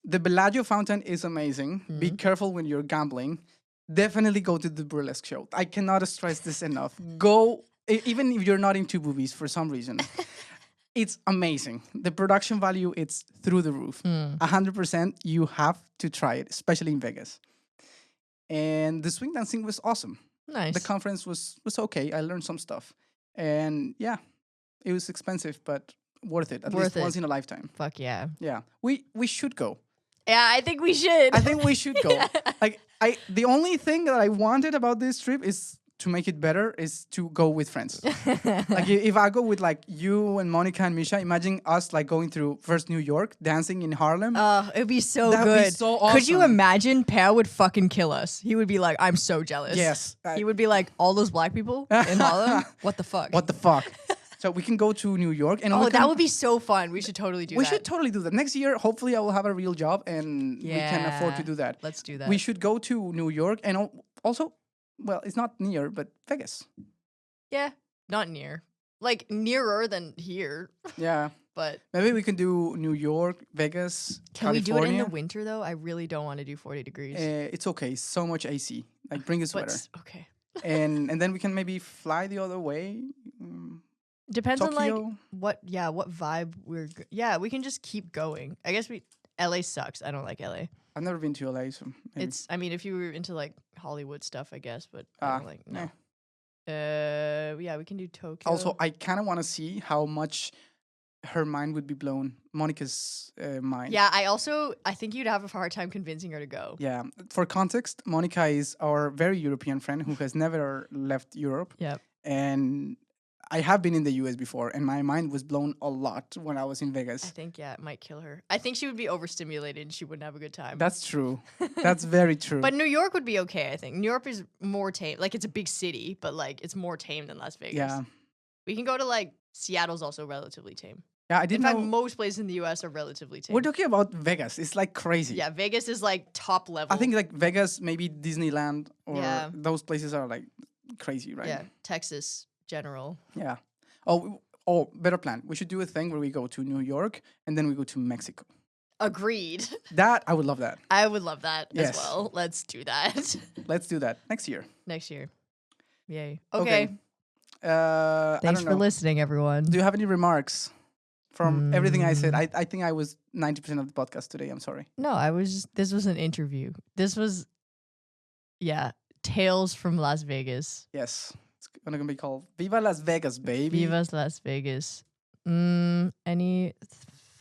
Speaker 1: The Bellagio fountain is amazing. Be careful when you're gambling. Definitely go to the burlesque show. I cannot stress this enough. Go, even if you're not into movies for some reason. It's amazing. The production value, it's through the roof. 100%, you have to try it, especially in Vegas. And the swing dancing was awesome.
Speaker 2: Nice.
Speaker 1: The conference was okay. I learned some stuff. And yeah, it was expensive, but worth it. At least once in a lifetime.
Speaker 2: Fuck yeah.
Speaker 1: Yeah. We should go.
Speaker 2: Yeah, I think we should.
Speaker 1: I think we should go. Like the only thing that I wanted about this trip is to make it better is to go with friends. Like if I go with like you and Monica and Misha, imagine us like going through first New York, dancing in Harlem.
Speaker 2: It'd be so
Speaker 1: That would
Speaker 2: good.
Speaker 1: be so awesome.
Speaker 2: Could you imagine? Per would fucking kill us. He would be like, I'm so jealous.
Speaker 1: Yes.
Speaker 2: He would be like, all those black people in Harlem? What the fuck?
Speaker 1: What the fuck? So we can go to New York and
Speaker 2: that would be so fun. We should totally do that.
Speaker 1: We should totally do that. Next year, hopefully I will have a real job and we can afford to do that.
Speaker 2: Let's do that.
Speaker 1: We should go to New York and also, well, it's not near, but Vegas.
Speaker 2: Yeah, not near. like nearer than here.
Speaker 1: Yeah.
Speaker 2: But
Speaker 1: maybe we can do New York, Vegas,
Speaker 2: can we do it in the
Speaker 1: California.
Speaker 2: winter though? I really don't want to do 40 degrees.
Speaker 1: It's okay. So much AC. Like bring a sweater.
Speaker 2: Okay.
Speaker 1: and then we can maybe fly the other way.
Speaker 2: Depends
Speaker 1: Tokyo.
Speaker 2: on like what vibe we can just keep going. I guess LA sucks. I don't like LA.
Speaker 1: I've never been to LA, so maybe.
Speaker 2: I mean, if you were into like Hollywood stuff, I guess, but I don't like no. Yeah, we can do Tokyo.
Speaker 1: Also, I kind of want to see how much her mind would be blown. Monica's mind.
Speaker 2: Yeah, I think you'd have a hard time convincing her to go.
Speaker 1: Yeah. For context, Monica is our very European friend who has never left Europe.
Speaker 2: Yep.
Speaker 1: And I have been in the US before, and my mind was blown a lot when I was in Vegas.
Speaker 2: I think, it might kill her. I think she would be overstimulated and she wouldn't have a good time.
Speaker 1: That's true. That's very true.
Speaker 2: But New York would be okay, I think. New York is more tame. Like, it's a big city, but, like, it's more tame than Las Vegas.
Speaker 1: Yeah.
Speaker 2: We can go to, like, Seattle's also relatively tame.
Speaker 1: Yeah, I didn't know.
Speaker 2: In fact, most places in the US are relatively tame.
Speaker 1: We're talking about Vegas. It's, like, crazy.
Speaker 2: Yeah, Vegas is, like, top level.
Speaker 1: I think, like, Vegas, maybe Disneyland, or those places are, like, crazy, right?
Speaker 2: Yeah, Texas, general.
Speaker 1: Yeah. Oh, better plan. We should do a thing where we go to New York and then we go to Mexico.
Speaker 2: Agreed.
Speaker 1: That, I would love that.
Speaker 2: I would love that
Speaker 1: Yes.
Speaker 2: as well. Let's do that.
Speaker 1: Let's do that next year.
Speaker 2: Next year. Yay. Okay.
Speaker 1: Thanks
Speaker 2: for listening, everyone.
Speaker 1: Do you have any remarks from everything I said? I think I was 90% of the podcast today. I'm sorry.
Speaker 2: No, this was an interview. This was, Tales from Las Vegas.
Speaker 1: Yes. It's going to be called Viva Las Vegas, baby.
Speaker 2: Viva Las Vegas. Any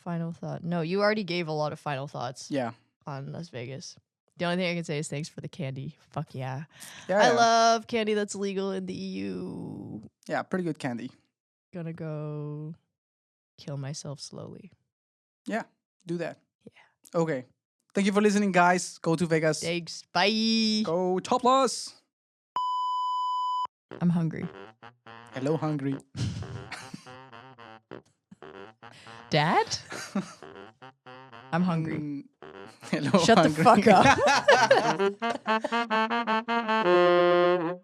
Speaker 2: final thought? No, you already gave a lot of final thoughts.
Speaker 1: Yeah.
Speaker 2: On Las Vegas. The only thing I can say is thanks for the candy. Fuck yeah.
Speaker 1: I
Speaker 2: love candy that's legal in the EU.
Speaker 1: Yeah, pretty good candy.
Speaker 2: Gonna go kill myself slowly.
Speaker 1: Yeah, do that.
Speaker 2: Yeah.
Speaker 1: Okay. Thank you for listening, guys. Go to Vegas.
Speaker 2: Thanks. Bye.
Speaker 1: Go topless.
Speaker 2: I'm hungry.
Speaker 1: Hello, hungry.
Speaker 2: Dad? I'm hungry.
Speaker 1: Hello,
Speaker 2: Shut
Speaker 1: hungry.
Speaker 2: the fuck up.